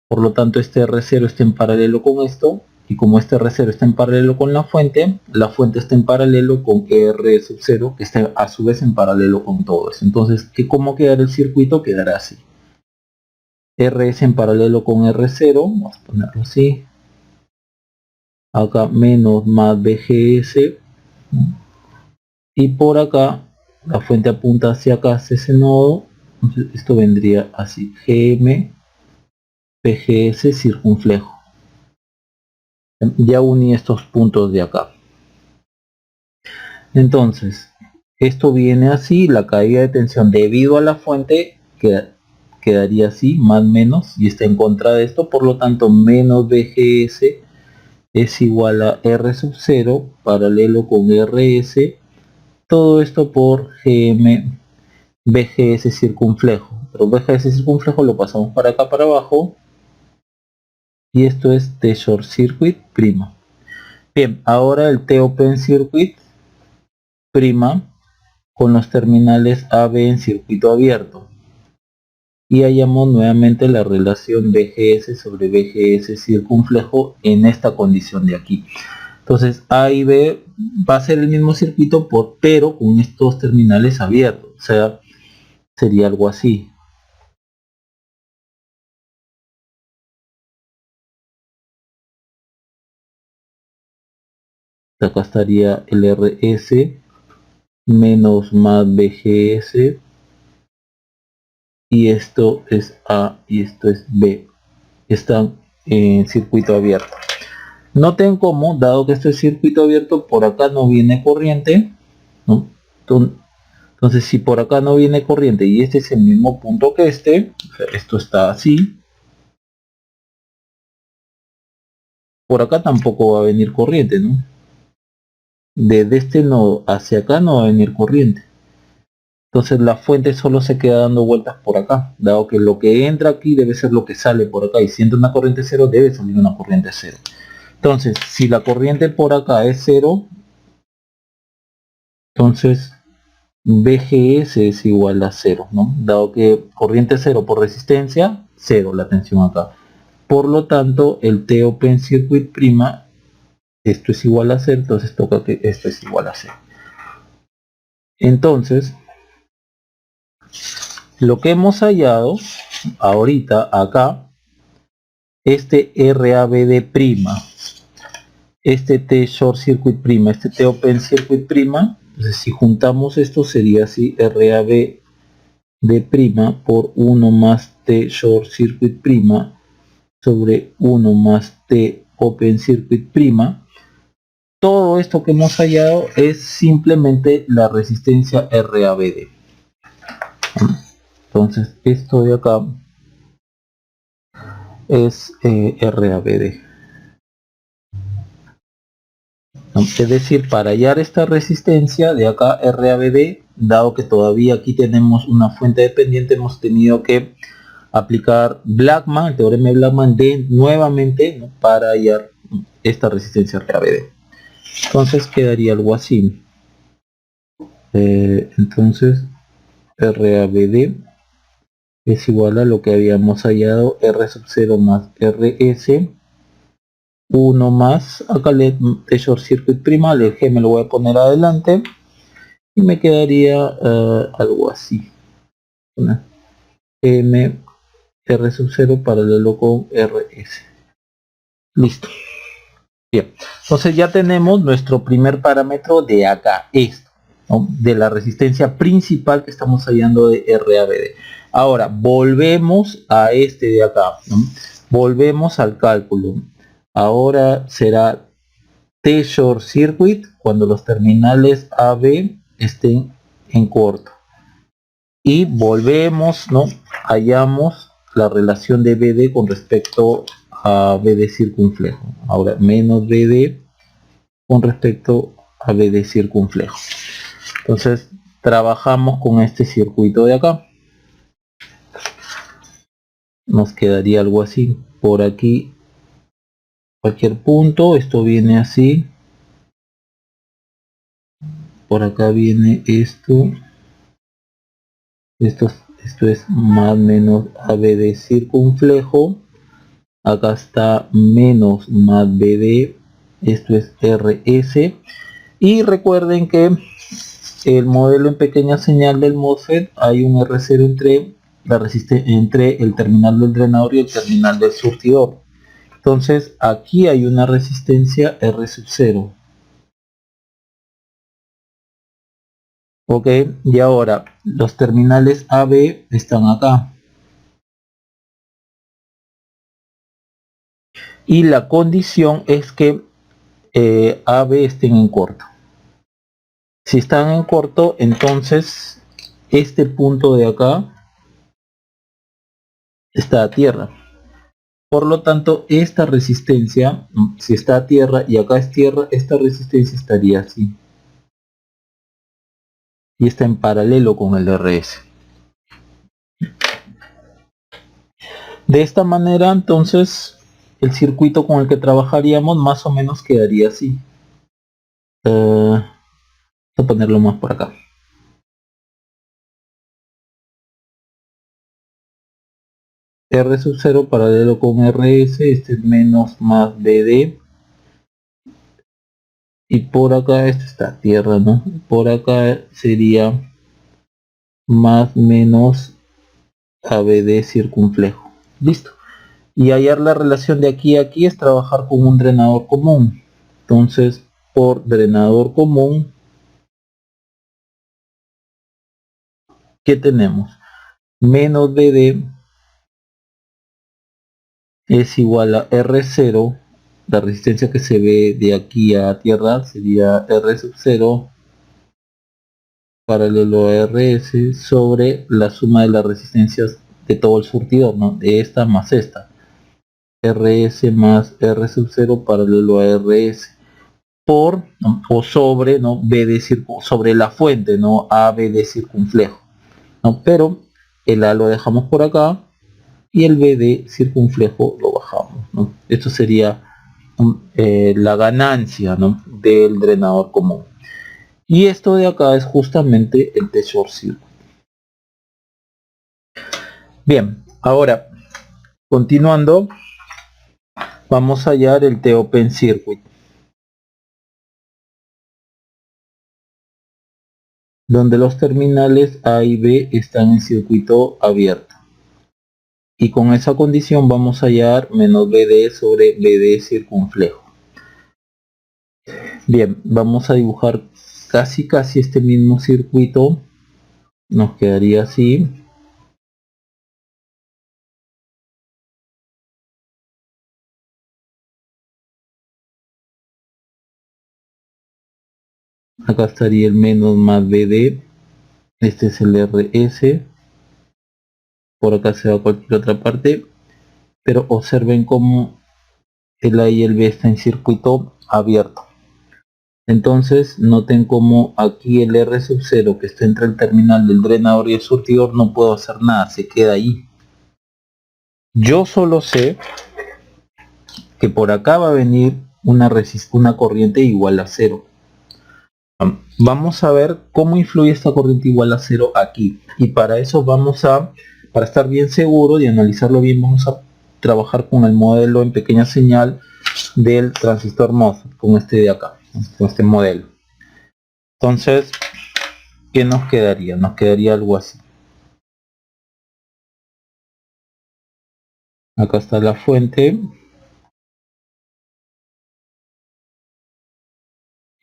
Por lo tanto, este R0 está en paralelo con esto, y como este R0 está en paralelo con la fuente está en paralelo con R0, que está a su vez en paralelo con todo eso. Entonces, ¿cómo quedará el circuito? Quedará así. RS en paralelo con R0, vamos a ponerlo así. Acá menos más BGS. Y por acá, la fuente apunta hacia acá, hacia ese nodo. Entonces, esto vendría así. GM BGS circunflejo. Ya uní estos puntos de acá. Entonces, esto viene así, la caída de tensión debido a la fuente quedaría así, más menos, y está en contra de esto, por lo tanto, menos BGS es igual a R0 paralelo con RS, todo esto por GM BGS circunflejo. Pero BGS circunflejo lo pasamos para acá para abajo, y esto es T-short circuit prima. Bien, ahora el T-open circuit prima con los terminales AB en circuito abierto y hallamos nuevamente la relación BGS sobre BGS circunflejo en esta condición de aquí. Entonces A y B va a ser el mismo circuito pero con estos terminales abiertos, o sea, sería algo así. Acá estaría el RS menos más BGS, y esto es A y esto es B. Están en circuito abierto. Noten cómo, dado que esto es circuito abierto, por acá no viene corriente, ¿no? Entonces, si por acá no viene corriente y este es el mismo punto que este, o sea, esto está así, por acá tampoco va a venir corriente, ¿no? Desde este nodo hacia acá no va a venir corriente. Entonces la fuente solo se queda dando vueltas por acá, dado que lo que entra aquí debe ser lo que sale por acá, y si entra una corriente cero debe salir una corriente cero. Entonces, si la corriente por acá es cero, entonces BGS es igual a cero, ¿no? Dado que corriente cero por resistencia, cero la tensión acá. Por lo tanto, el T Open Circuit prima, esto es igual a cero, entonces toca que esto es igual a cero. Entonces, lo que hemos hallado ahorita acá, este RABD prima, este T Short Circuit prima, este T Open Circuit prima, entonces si juntamos esto sería así, RABD prima por 1 más T Short Circuit prima sobre 1 más T Open Circuit prima. Todo esto que hemos hallado es simplemente la resistencia RABD. Entonces esto de acá es RABD. Es decir, para hallar esta resistencia de acá RABD, dado que todavía aquí tenemos una fuente dependiente, hemos tenido que aplicar Blackman, el teorema de Blackman nuevamente, ¿no?, para hallar esta resistencia RABD. Entonces quedaría algo así. Entonces RABD es igual a lo que habíamos hallado, R sub 0 más RS, 1 más, acá le short circuit prima, el G me lo voy a poner adelante, y me quedaría algo así. Una M R sub 0 paralelo con RS. Listo. Bien. Entonces ya tenemos nuestro primer parámetro de acá, esto, ¿no?, de la resistencia principal que estamos hallando de RABD. Ahora volvemos a este de acá, ¿no? Volvemos al cálculo. Ahora será T short circuit cuando los terminales AB estén en corto. Y volvemos, ¿no? Hallamos la relación de BD con respecto a BD circunflejo. Ahora menos BD con respecto a BD circunflejo. Entonces trabajamos con este circuito de acá. Nos quedaría algo así. Por aquí cualquier punto, esto viene así. Por acá viene esto. Esto es más menos ABD circunflejo. Acá está menos más BD. Esto es RS. Y recuerden que el modelo en pequeña señal del MOSFET hay un R0 entre el terminal del drenador y el terminal del surtidor. Entonces aquí hay una resistencia R sub 0. Ok, y ahora los terminales AB están acá. Y la condición es que AB estén en corto. Si están en corto, entonces este punto de acá está a tierra. Por lo tanto, esta resistencia, si está a tierra y acá es tierra, esta resistencia estaría así. Y está en paralelo con el RS. De esta manera, entonces, el circuito con el que trabajaríamos más o menos quedaría así. Voy a ponerlo más por acá. R sub 0 paralelo con RS, este es menos más BD. Y por acá esto está tierra, ¿no? Por acá sería más menos ABD circunflejo. Listo. Y hallar la relación de aquí a aquí es trabajar con un drenador común. Entonces por drenador común, ¿qué tenemos? Menos BD es igual a R0, la resistencia que se ve de aquí a tierra sería R sub 0 paralelo a RS sobre la suma de las resistencias de todo el surtidor, ¿no? De esta más esta. RS más R sub 0 paralelo a RS por, ¿no? O sobre, ¿no? sobre la fuente, ¿no? AB de circunflejo, ¿no? Pero el A lo dejamos por acá y el B de circunflejo lo bajamos, ¿no? Esto sería la ganancia, ¿no? Del drenador común. Y esto de acá es justamente el T-short circuit. Bien, ahora continuando, vamos a hallar el T-open circuit, donde los terminales A y B están en circuito abierto. Y con esa condición vamos a hallar menos BD sobre BD circunflejo. Bien, vamos a dibujar casi este mismo circuito. Nos quedaría así. Acá estaría el menos más BD. Este es el RS. Por acá se va a cualquier otra parte. Pero observen cómo el A y el B está en circuito abierto. Entonces noten como aquí el R sub 0 que está entre el terminal del drenador y el surtidor no puedo hacer nada, se queda ahí. Yo solo sé que por acá va a venir una corriente igual a 0. Vamos a ver cómo influye esta corriente igual a 0 aquí. Y para eso para estar bien seguro y analizarlo bien, vamos a trabajar con el modelo en pequeña señal del transistor MOSFET, con este de acá, con este modelo. Entonces, ¿qué nos quedaría? Nos quedaría algo así. Acá está la fuente,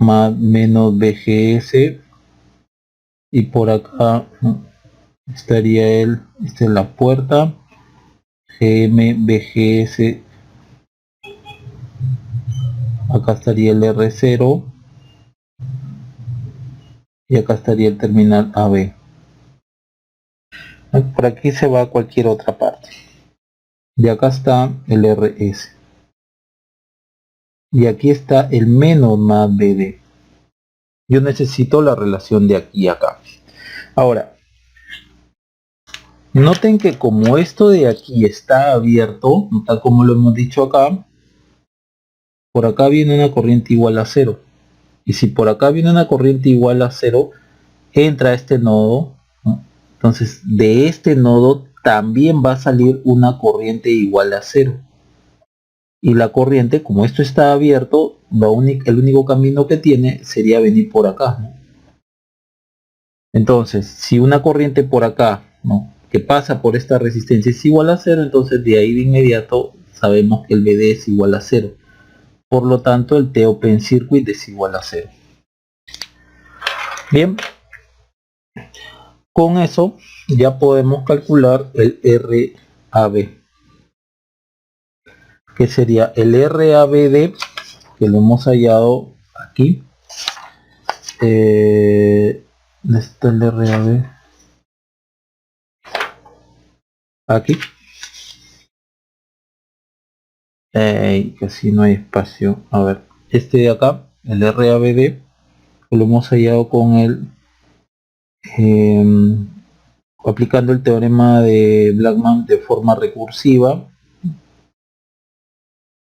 más menos BGS, y por acá estaría esta es la puerta, GM, BGS, acá estaría el R0, y acá estaría el terminal AB. Por aquí se va a cualquier otra parte. Y acá está el RS. Y aquí está el menos más BD. Yo necesito la relación de aquí a acá. Ahora, noten que como esto de aquí está abierto, tal como lo hemos dicho acá, por acá viene una corriente igual a 0. Y si por acá viene una corriente igual a 0, entra a este nodo, ¿no? Entonces de este nodo también va a salir una corriente igual a 0. Y la corriente, como esto está abierto, el único camino que tiene sería venir por acá, ¿no? Entonces, si una corriente por acá, ¿no?, que pasa por esta resistencia es igual a 0, entonces de ahí de inmediato sabemos que el BD es igual a 0. Por lo tanto, el T-open circuit es igual a 0. Bien, con eso ya podemos calcular el RAB, que sería el RABD, que lo hemos hallado aquí. ¿Dónde está el RAB? Aquí. Casi no hay espacio. A ver, este de acá, el RABD, lo hemos hallado con el aplicando el teorema de Blackman de forma recursiva.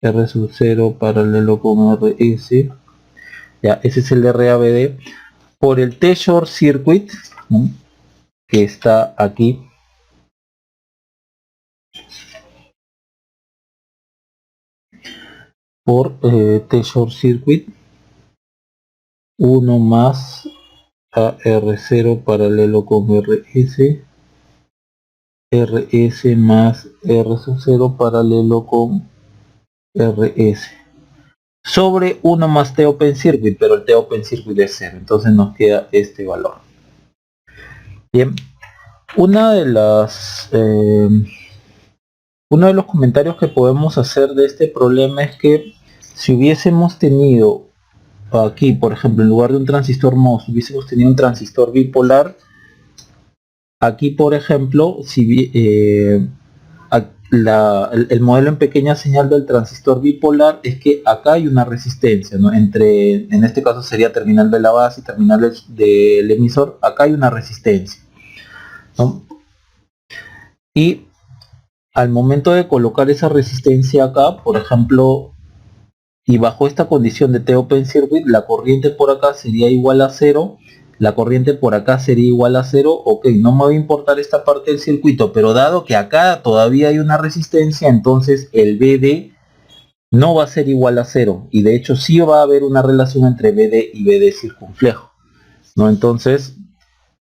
R sub 0 paralelo con RS. Ya, ese es el RABD por el T-short circuit, ¿no?, que está aquí. Por T-short circuit 1 más a R0 paralelo con RS, RS más R sub 0 paralelo con RS. sobre 1 más T Open Circuit, pero el T Open Circuit es 0, entonces nos queda este valor. Bien, una de las uno de los comentarios que podemos hacer de este problema es que si hubiésemos tenido aquí, por ejemplo, en lugar de un transistor MOS, hubiésemos tenido un transistor bipolar, aquí, por ejemplo, si el modelo en pequeña señal del transistor bipolar es que acá hay una resistencia, ¿no? En este caso sería terminal de la base y terminal del emisor, acá hay una resistencia, ¿no? Y al momento de colocar esa resistencia acá, por ejemplo, y bajo esta condición de T Open Circuit, la corriente por acá sería igual a 0, la corriente por acá sería igual a 0, ok, no me va a importar esta parte del circuito, pero dado que acá todavía hay una resistencia, entonces el BD no va a ser igual a 0, y de hecho sí va a haber una relación entre BD y BD circunflejo, ¿no? Entonces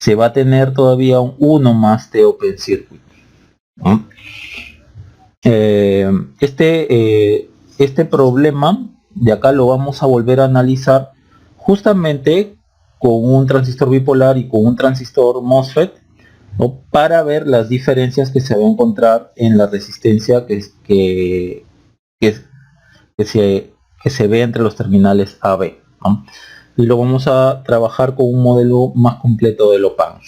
se va a tener todavía un 1 más T Open Circuit, ¿no? Este problema de acá lo vamos a volver a analizar justamente con un transistor bipolar y con un transistor MOSFET, ¿no? Para ver las diferencias que se va a encontrar en la resistencia que se ve entre los terminales A-B, ¿no? Y lo vamos a trabajar con un modelo más completo del op-amp.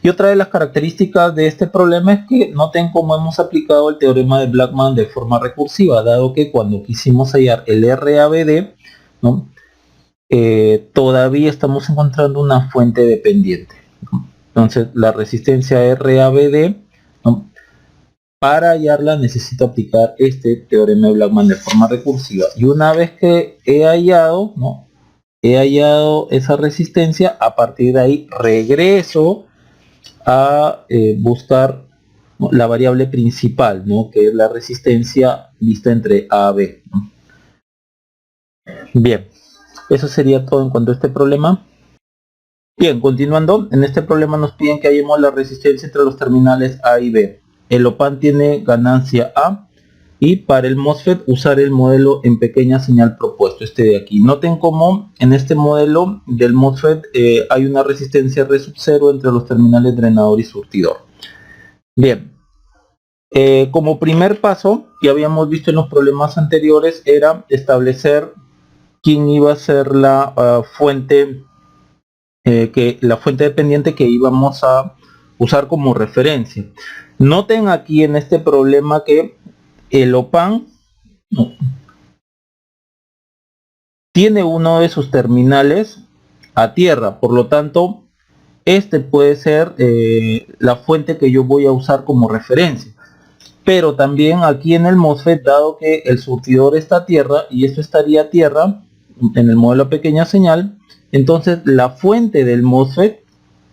Y otra de las características de este problema es que noten cómo hemos aplicado el teorema de Blackman de forma recursiva, dado que cuando quisimos hallar el RABD, ¿no? Todavía estamos encontrando una fuente dependiente, ¿no? Entonces la resistencia RABD, ¿no? Para hallarla necesito aplicar este teorema de Blackman de forma recursiva. Y una vez que he hallado, ¿no? He hallado esa resistencia, a partir de ahí regreso a buscar, ¿no? La variable principal, ¿no? Que es la resistencia vista entre A y B, ¿no? Bien, eso sería todo en cuanto a este problema. Bien, continuando, en este problema nos piden que hallemos la resistencia entre los terminales A y B. El op-amp tiene ganancia A y para el MOSFET usar el modelo en pequeña señal propuesto, este de aquí. Noten cómo en este modelo del MOSFET hay una resistencia R sub 0 entre los terminales drenador y surtidor. Bien, como primer paso, que habíamos visto en los problemas anteriores, era establecer quién iba a ser la fuente, la fuente dependiente que íbamos a usar como referencia. Noten aquí en este problema que el op-amp tiene uno de sus terminales a tierra, por lo tanto este puede ser la fuente que yo voy a usar como referencia. Pero también aquí en el MOSFET, dado que el surtidor está a tierra y esto estaría a tierra en el modelo a pequeña señal, entonces la fuente del MOSFET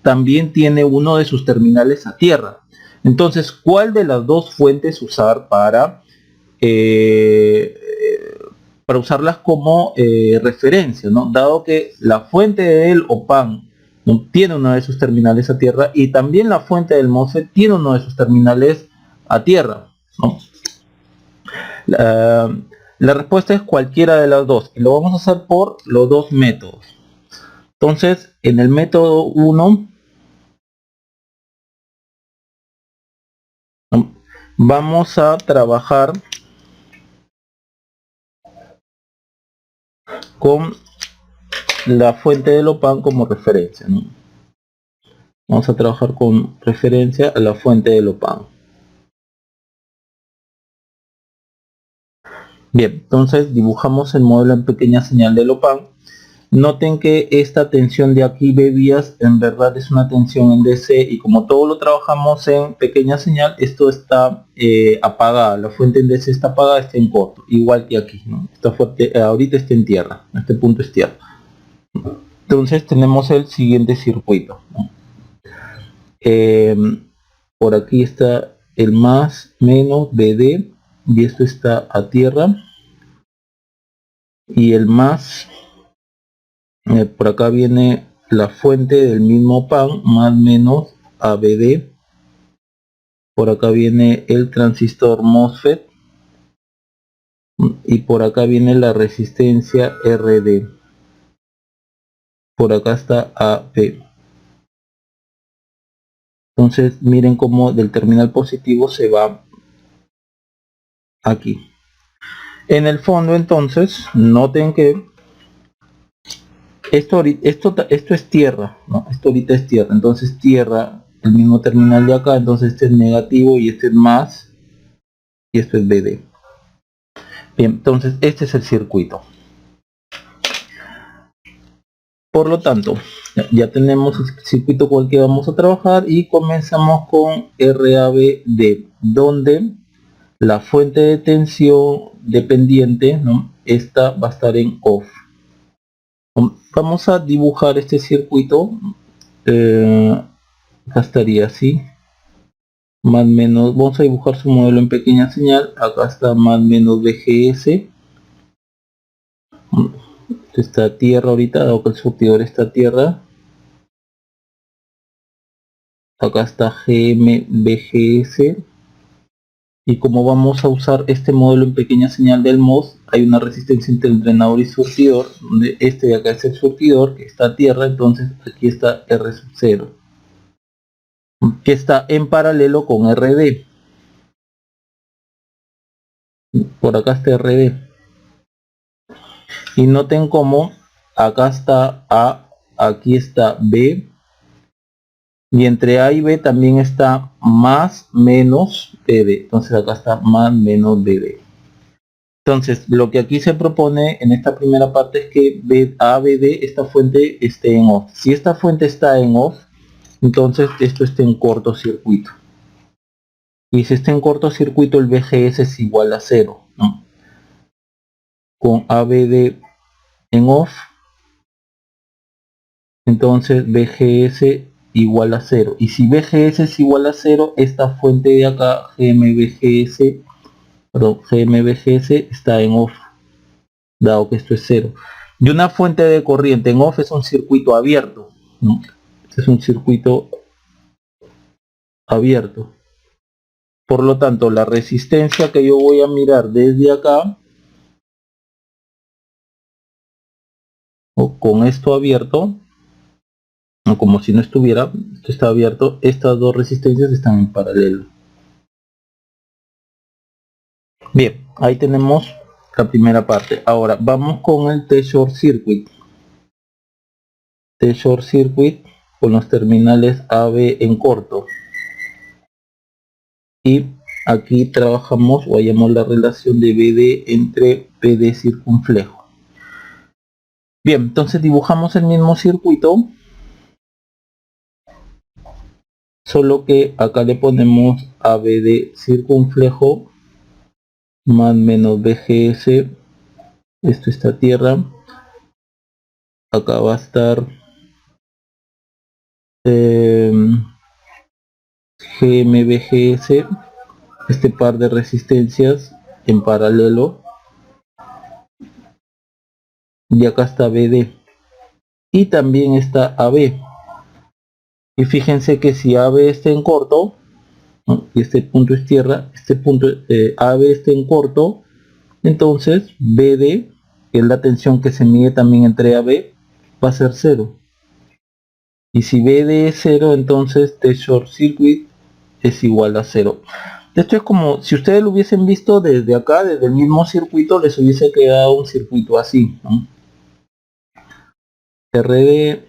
también tiene uno de sus terminales a tierra. Entonces, ¿cuál de las dos fuentes usar para usarlas como referencia, ¿no? Dado que la fuente del op-amp, ¿no? Tiene uno de sus terminales a tierra y también la fuente del MOSFET tiene uno de sus terminales a tierra, ¿no? La respuesta es cualquiera de las dos y lo vamos a hacer por los dos métodos. Entonces, en el método 1 vamos a trabajar con la fuente del op-amp como referencia, ¿no? Vamos a trabajar con referencia a la fuente del op-amp. Bien, entonces dibujamos el modelo en pequeña señal del op-amp. Noten que esta tensión de aquí B vías en verdad es una tensión en DC y como todo lo trabajamos en pequeña señal, esto está apagada, la fuente en DC está apagada, está en corto, igual que aquí, ¿no? Esta fuente ahorita está en tierra, este punto es tierra. Entonces tenemos el siguiente circuito, ¿no? Por aquí está el más menos BD y esto está a tierra y el más, por acá viene la fuente del mismo pan más menos ABD, por acá viene el transistor MOSFET y por acá viene la resistencia RD. Por acá está AP. Entonces miren cómo del terminal positivo se va aquí. En el fondo, entonces, noten que esto es tierra, ¿no? Esto ahorita es tierra, entonces tierra, el mismo terminal de acá, entonces este es negativo y este es más, y esto es BD. Bien, entonces este es el circuito. Por lo tanto, ya tenemos el circuito con el que vamos a trabajar y comenzamos con RABD, donde la fuente de tensión dependiente, ¿no? Esta va a estar en off. Vamos a dibujar este circuito. Acá estaría así, más o menos. Vamos a dibujar su modelo en pequeña señal. Acá está más o menos BGS. Está tierra ahorita, dado que el surtidor está a tierra. Acá está GMBGS. Y como vamos a usar este modelo en pequeña señal del MOS, hay una resistencia entre el drenador y surtidor, donde este de acá es el surtidor, que está a tierra, entonces aquí está R sub 0, que está en paralelo con RD. Por acá está RD. Y noten cómo acá está A, aquí está B, y entre A y B también está más menos BD. Entonces acá está más menos BD. Entonces, lo que aquí se propone en esta primera parte es que ABD, esta fuente, esté en off. Si esta fuente está en off, entonces esto está en cortocircuito. Y si está en cortocircuito, el VGS es igual a 0, ¿no? Con ABD en off, entonces VGS igual a 0. Y si VGS es igual a 0, esta fuente de acá, GMVGS está en off, dado que esto es 0. Y una fuente de corriente en off es un circuito abierto, ¿no? Este es un circuito abierto. Por lo tanto, la resistencia que yo voy a mirar desde acá, o con esto abierto, o como si no estuviera, esto está abierto, estas dos resistencias están en paralelo. Bien, ahí tenemos la primera parte. Ahora vamos con el T-short circuit. T-short circuit con los terminales AB en corto. Y aquí trabajamos o hallamos la relación de BD entre PD circunflejo. Bien, entonces dibujamos el mismo circuito, solo que acá le ponemos ABD circunflejo más menos BGS, esto está tierra, acá va a estar GMBGS, este par de resistencias en paralelo, y acá está BD, y también está AB. Y fíjense que si AB está en corto, ¿no? Y este punto es tierra, este punto AB está en corto, entonces BD, que es la tensión que se mide también entre AB, va a ser 0. Y si BD es 0, entonces T short circuit es igual a 0. Esto es como si ustedes lo hubiesen visto desde acá, desde el mismo circuito, les hubiese quedado un circuito así, ¿no? RD,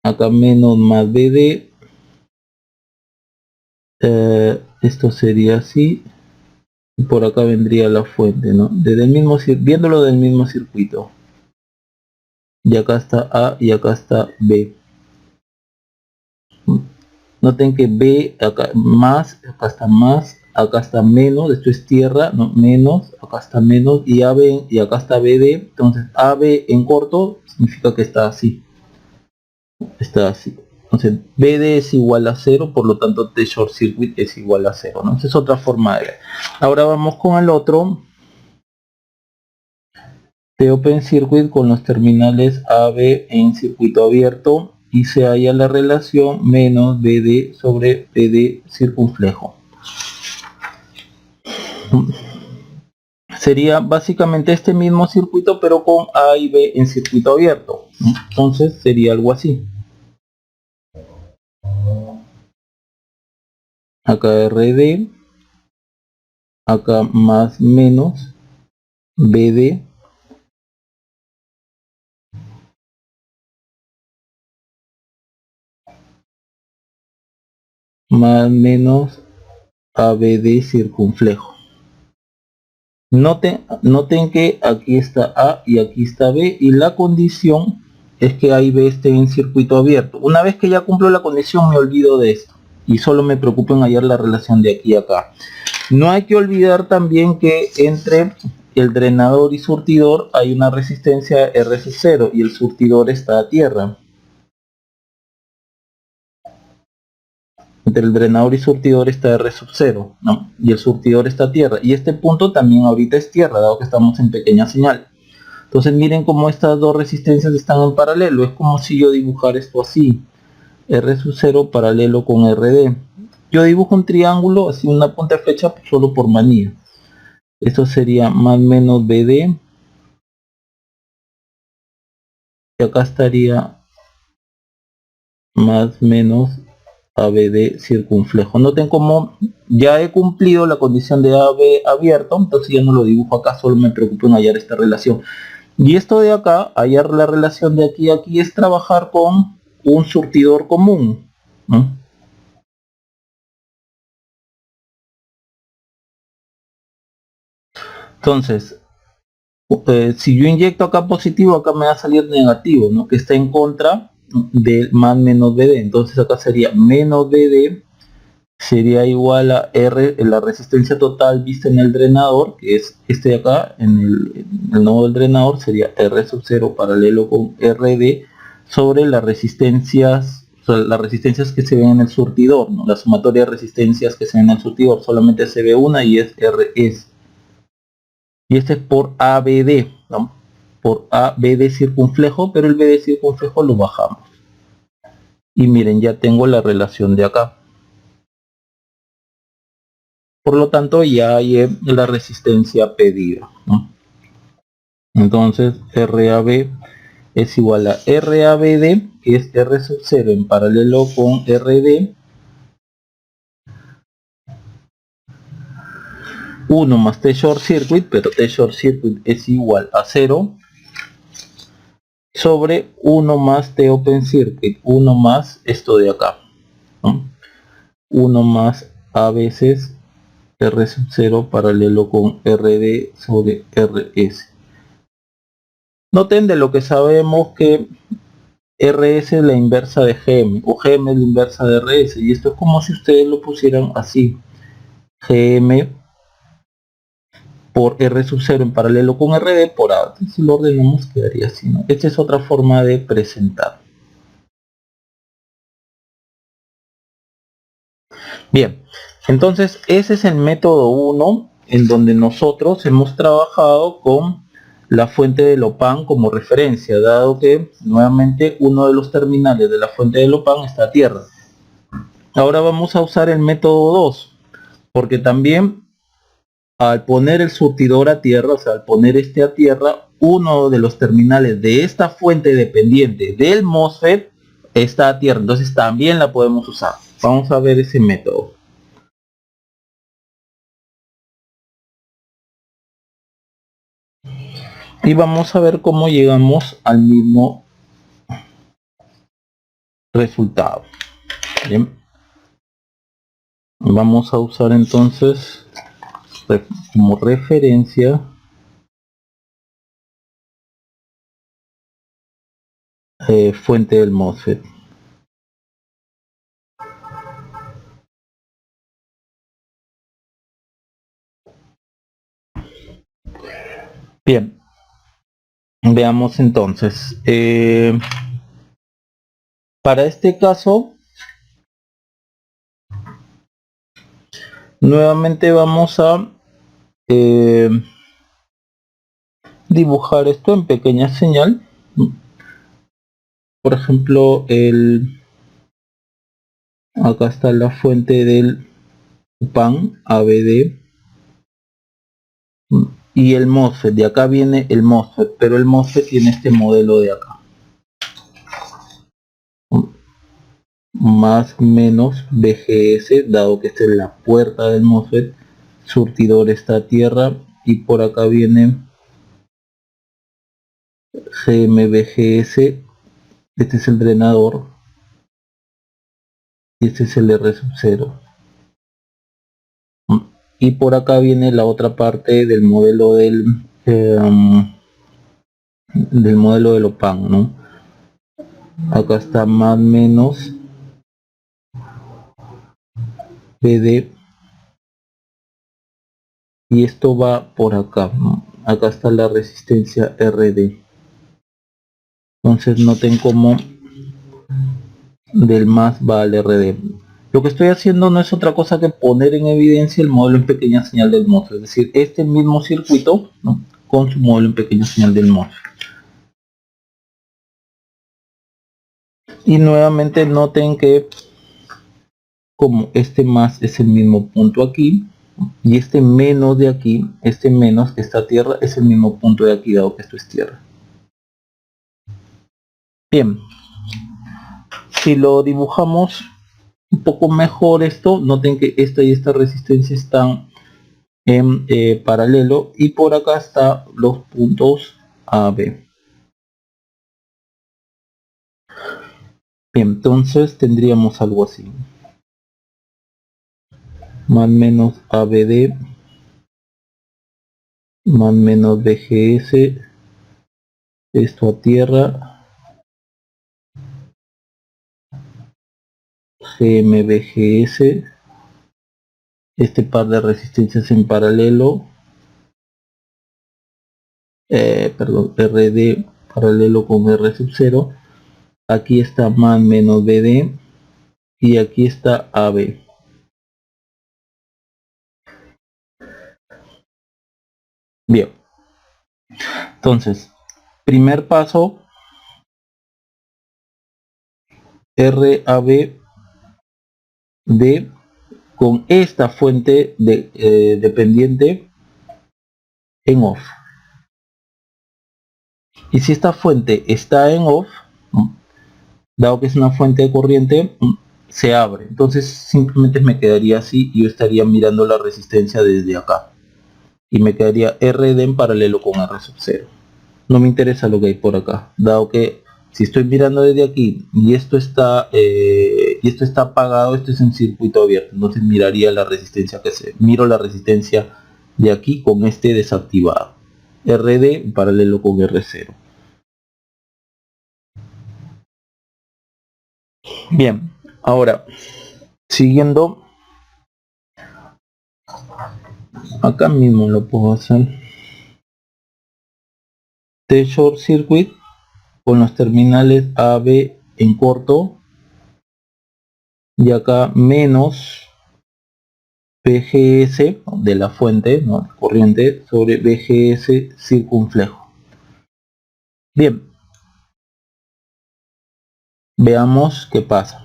acá menos más BD, esto sería así, y por acá vendría la fuente, ¿no? Desde el mismo, viéndolo del mismo circuito. Y acá está A y acá está B. Noten que B, acá más, acá está menos, esto es tierra, no, menos, acá está menos, y AB, y acá está BD, entonces AB en corto significa que está así. Está así. Entonces BD es igual a 0, por lo tanto T short circuit es igual a 0, ¿no? Esa es otra forma de ver. Ahora vamos con el otro. T open circuit con los terminales AB en circuito abierto y se halla la relación menos BD sobre BD circunflejo. sería básicamente este mismo circuito pero con A y B en circuito abierto. Entonces sería algo así. Acá RD, acá más menos BD, más menos ABD circunflejo. Noten que aquí está A y aquí está B y la condición es que A y B estén en circuito abierto. Una vez que ya cumplo la condición me olvido de esto y solo me preocupo en hallar la relación de aquí a acá. No hay que olvidar también que entre el drenador y surtidor hay una resistencia R sub 0 y el surtidor está a tierra. Entre el drenador y surtidor está R sub 0, ¿no? Y el surtidor está a tierra. Y este punto también ahorita es tierra, dado que estamos en pequeña señal. Entonces miren cómo estas dos resistencias están en paralelo. Es como si yo dibujara esto así. R sub 0 paralelo con RD. Yo dibujo un triángulo, así una punta de flecha, solo por manía. Esto sería más menos BD. Y acá estaría más menos ABD circunflejo. Noten como ya he cumplido la condición de AB abierto, entonces ya no lo dibujo acá, solo me preocupo en hallar esta relación. Y esto de acá, hallar la relación de aquí a aquí, es trabajar con un surtidor común, ¿no? Entonces, si yo inyecto acá positivo, acá me va a salir negativo, ¿no? Que está en contra de más menos BD. Entonces acá sería menos BD sería igual a R, la resistencia total vista en el drenador, que es este de acá, en el nodo del drenador, sería R sub 0 paralelo con RD sobre las resistencias, o sea, las resistencias que se ven en el surtidor, ¿no? La sumatoria de resistencias que se ven en el surtidor, solamente se ve una y es RS. Y este es por ABD, ¿no? Por ABD circunflejo, pero el BD circunflejo lo bajamos. Y miren, ya tengo la relación de acá. Por lo tanto, ya hay la resistencia pedida, ¿no? Entonces, RAB es igual a RABD, que es R sub 0 en paralelo con RD, 1 más T short circuit, pero T short circuit es igual a 0, sobre 1 más T open circuit, 1 más esto de acá, ¿no? 1 más a veces R sub 0 paralelo con RD sobre RS. Noten de lo que sabemos que RS es la inversa de GM, o GM es la inversa de RS, y esto es como si ustedes lo pusieran así. GM por R sub 0 en paralelo con RD por A. Si lo ordenamos quedaría así, ¿no? Esta es otra forma de presentar. Bien, entonces ese es el método 1 en donde nosotros hemos trabajado con la fuente de Lopan como referencia, dado que nuevamente uno de los terminales de la fuente de Lopan está a tierra. Ahora vamos a usar el método 2, porque también al poner el surtidor a tierra, o sea, al poner este a tierra, uno de los terminales de esta fuente dependiente del MOSFET está a tierra, entonces también la podemos usar. Vamos a ver ese método. Y vamos a ver cómo llegamos al mismo resultado. Bien. Vamos a usar entonces como referencia fuente del MOSFET. Bien, veamos entonces. Para este caso, nuevamente vamos a dibujar esto en pequeña señal. Por ejemplo, acá está la fuente del pan ABD. y el MOSFET, de acá viene el MOSFET, pero el MOSFET tiene este modelo de acá, más menos BGS, dado que esta es la puerta del MOSFET, surtidor está a tierra, y por acá viene GMBGS, este es el drenador, y este es el R sub 0. Y por acá viene la otra parte del modelo del modelo del OPAN, ¿no? Acá está más menos PD, y esto va por acá, ¿no? Acá está la resistencia RD. Entonces noten cómo del más va al RD. Lo que estoy haciendo no es otra cosa que poner en evidencia el modelo en pequeña señal del MOSFET, es decir, este mismo circuito, ¿no?, con su modelo en pequeña señal del MOSFET. Y nuevamente noten que como este más es el mismo punto aquí, y este menos de aquí, este menos que está a tierra, es el mismo punto de aquí, dado que esto es tierra. Bien, si lo dibujamos un poco mejor esto, noten que esta y esta resistencia están en paralelo, y por acá están los puntos AB. Bien, entonces tendríamos algo así, más menos ABD, más menos BGS, esto a tierra, GMBGS, este par de resistencias en paralelo, perdón, RD paralelo con R sub 0, aquí está más menos BD, y aquí está AB. Bien, entonces, primer paso, RAB D con esta fuente dependiente en off. Y si esta fuente está en off, dado que es una fuente de corriente, se abre. Entonces simplemente me quedaría así, y yo estaría mirando la resistencia desde acá. Y me quedaría RD en paralelo con R sub 0. No me interesa lo que hay por acá, dado que si estoy mirando desde aquí y esto está apagado, esto es en circuito abierto, entonces miraría la resistencia miro la resistencia de aquí con este desactivado, RD en paralelo con R0. Bien, ahora siguiendo, acá mismo lo puedo hacer, de short circuit con los terminales AB en corto, y acá menos BGS de la fuente, ¿no?, corriente, sobre BGS circunflejo. Bien, veamos qué pasa.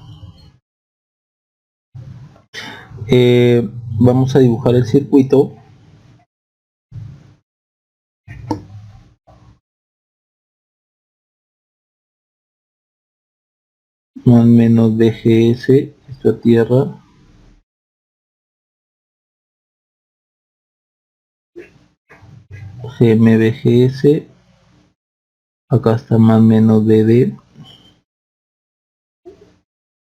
Vamos a dibujar el circuito. Más menos BGS, esto a tierra. GMBGS, acá está más menos BD,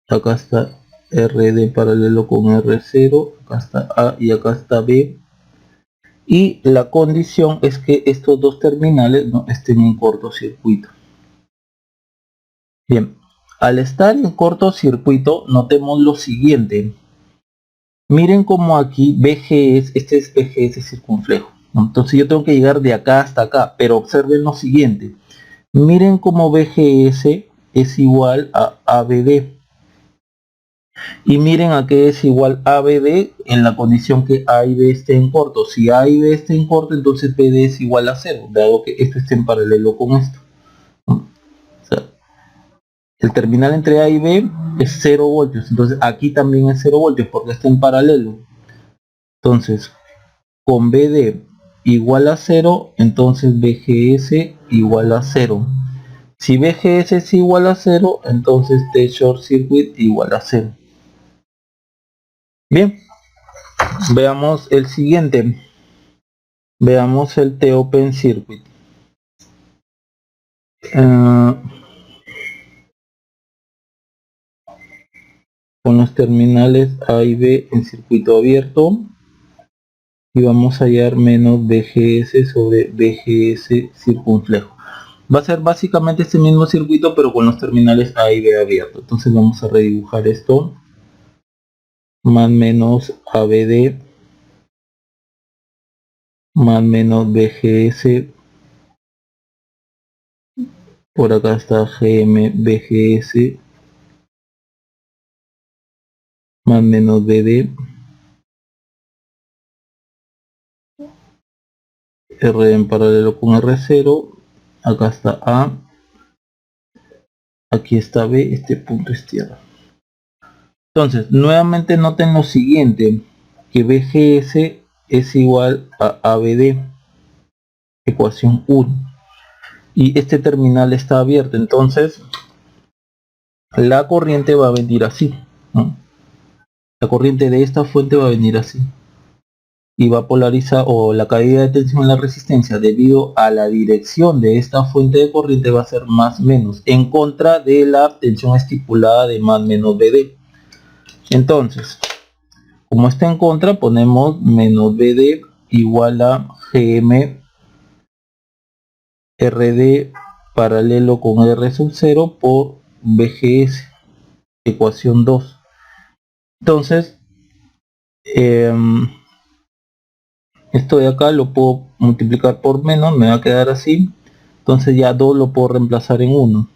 acá está RD paralelo con R0, acá está A y acá está B, y la condición es que estos dos terminales no estén en cortocircuito. Bien, al estar en cortocircuito, notemos lo siguiente. Miren como aquí BGS, este es BGS circunflejo, ¿no? Entonces yo tengo que llegar de acá hasta acá, pero observen lo siguiente. Miren como BGS es igual a ABD. Y miren a qué es igual ABD en la condición que A y B estén en corto. Si A y B estén en corto, entonces BD es igual a 0, dado que esto esté en paralelo con esto, ¿no? O sea, el terminal entre A y B es 0 voltios, entonces aquí también es 0 voltios porque está en paralelo. Entonces, con BD igual a 0, entonces BGS igual a 0. Si BGS es igual a 0, entonces T short circuit igual a 0. Bien, veamos el siguiente. Veamos el T open circuit. Con los terminales A y B en circuito abierto, y vamos a hallar menos BGS sobre BGS circunflejo. Va a ser básicamente este mismo circuito, pero con los terminales A y B abiertos. Entonces vamos a redibujar esto. Más menos ABD más menos BGS. Por acá está GM BGS más menos BD. R en paralelo con R0. Acá está A. Aquí está B. Este punto es tierra. Entonces, nuevamente noten lo siguiente, que BGS es igual a ABD, ecuación 1, y este terminal está abierto, entonces la corriente va a venir así, ¿no? La corriente de esta fuente va a venir así, y va a polarizar, o la caída de tensión en la resistencia debido a la dirección de esta fuente de corriente va a ser más menos, en contra de la tensión estipulada de más menos BD. Entonces, como está en contra, ponemos menos BD igual a GM RD paralelo con R sub 0 por BGS, ecuación 2. Entonces, esto de acá lo puedo multiplicar por menos, me va a quedar así. Entonces ya 2 lo puedo reemplazar en 1.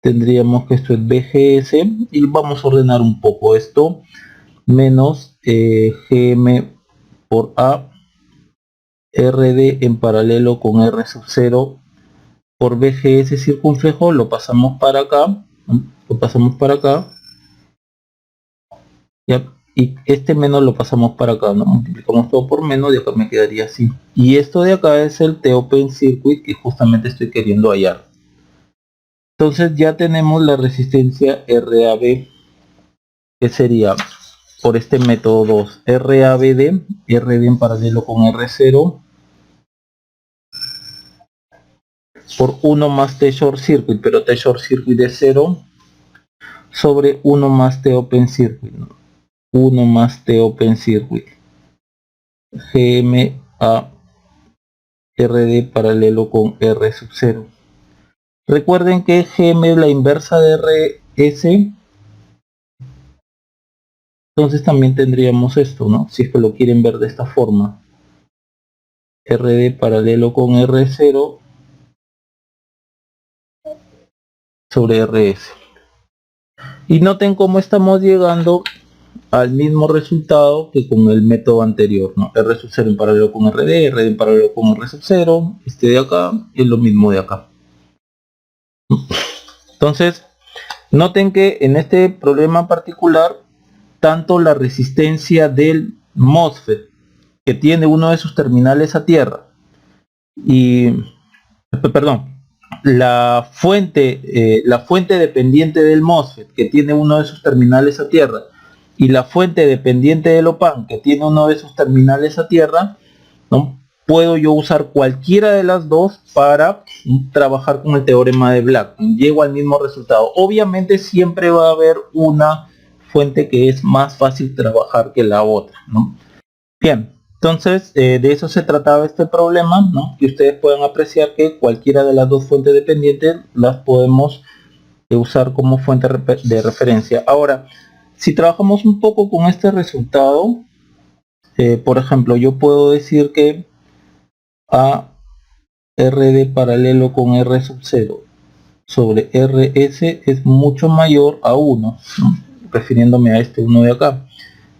Tendríamos que esto es BGS, y vamos a ordenar un poco esto. Menos GM por A RD en paralelo con R sub 0 por BGS circunflejo, lo pasamos para acá, ¿ya? Y este menos lo pasamos para acá, ¿no? Multiplicamos todo por menos y acá me quedaría así. Y esto de acá es el T open circuit que justamente estoy queriendo hallar. Entonces ya tenemos la resistencia RAB, que sería por este método 2, RABD, RD en paralelo con R0 por 1 más T short circuit, pero T short circuit es 0, sobre 1 más T open circuit, ¿no? 1 más T open circuit, GMA RD paralelo con R sub 0. Recuerden que GM es la inversa de RS, entonces también tendríamos esto, ¿no? Si es que lo quieren ver de esta forma, RD paralelo con R0 sobre RS. Y noten cómo estamos llegando al mismo resultado que con el método anterior, ¿no? R sub 0 en paralelo con RD, RD en paralelo con R sub 0, este de acá es lo mismo de acá. Entonces, noten que en este problema particular, tanto la resistencia del MOSFET, que tiene uno de sus terminales a tierra, y, perdón, la fuente dependiente del MOSFET, que tiene uno de sus terminales a tierra, y la fuente dependiente del OPAN, que tiene uno de sus terminales a tierra, ¿no? Puedo yo usar cualquiera de las dos para trabajar con el teorema de Black. Llego al mismo resultado. Obviamente siempre va a haber una fuente que es más fácil trabajar que la otra, ¿no? Bien, entonces de eso se trataba este problema, ¿no? Que ustedes puedan apreciar que cualquiera de las dos fuentes dependientes las podemos usar como fuente de referencia. Ahora, si trabajamos un poco con este resultado, por ejemplo, yo puedo decir que a RD paralelo con R sub 0 sobre RS es mucho mayor a 1, ¿no? Refiriéndome a este 1 de acá.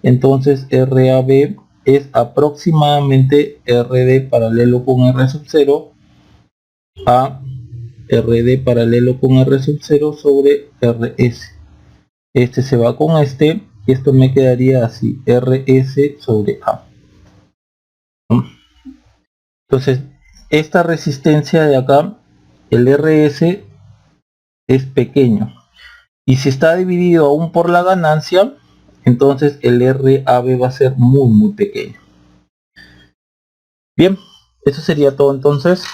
Entonces RAB es aproximadamente RD paralelo con R sub 0 a RD paralelo con R sub 0 sobre RS. Este se va con este y esto me quedaría así, RS sobre A. Entonces, esta resistencia de acá, el RS es pequeño. Y si está dividido aún por la ganancia, entonces el RAB va a ser muy pequeño. Bien, eso sería todo entonces.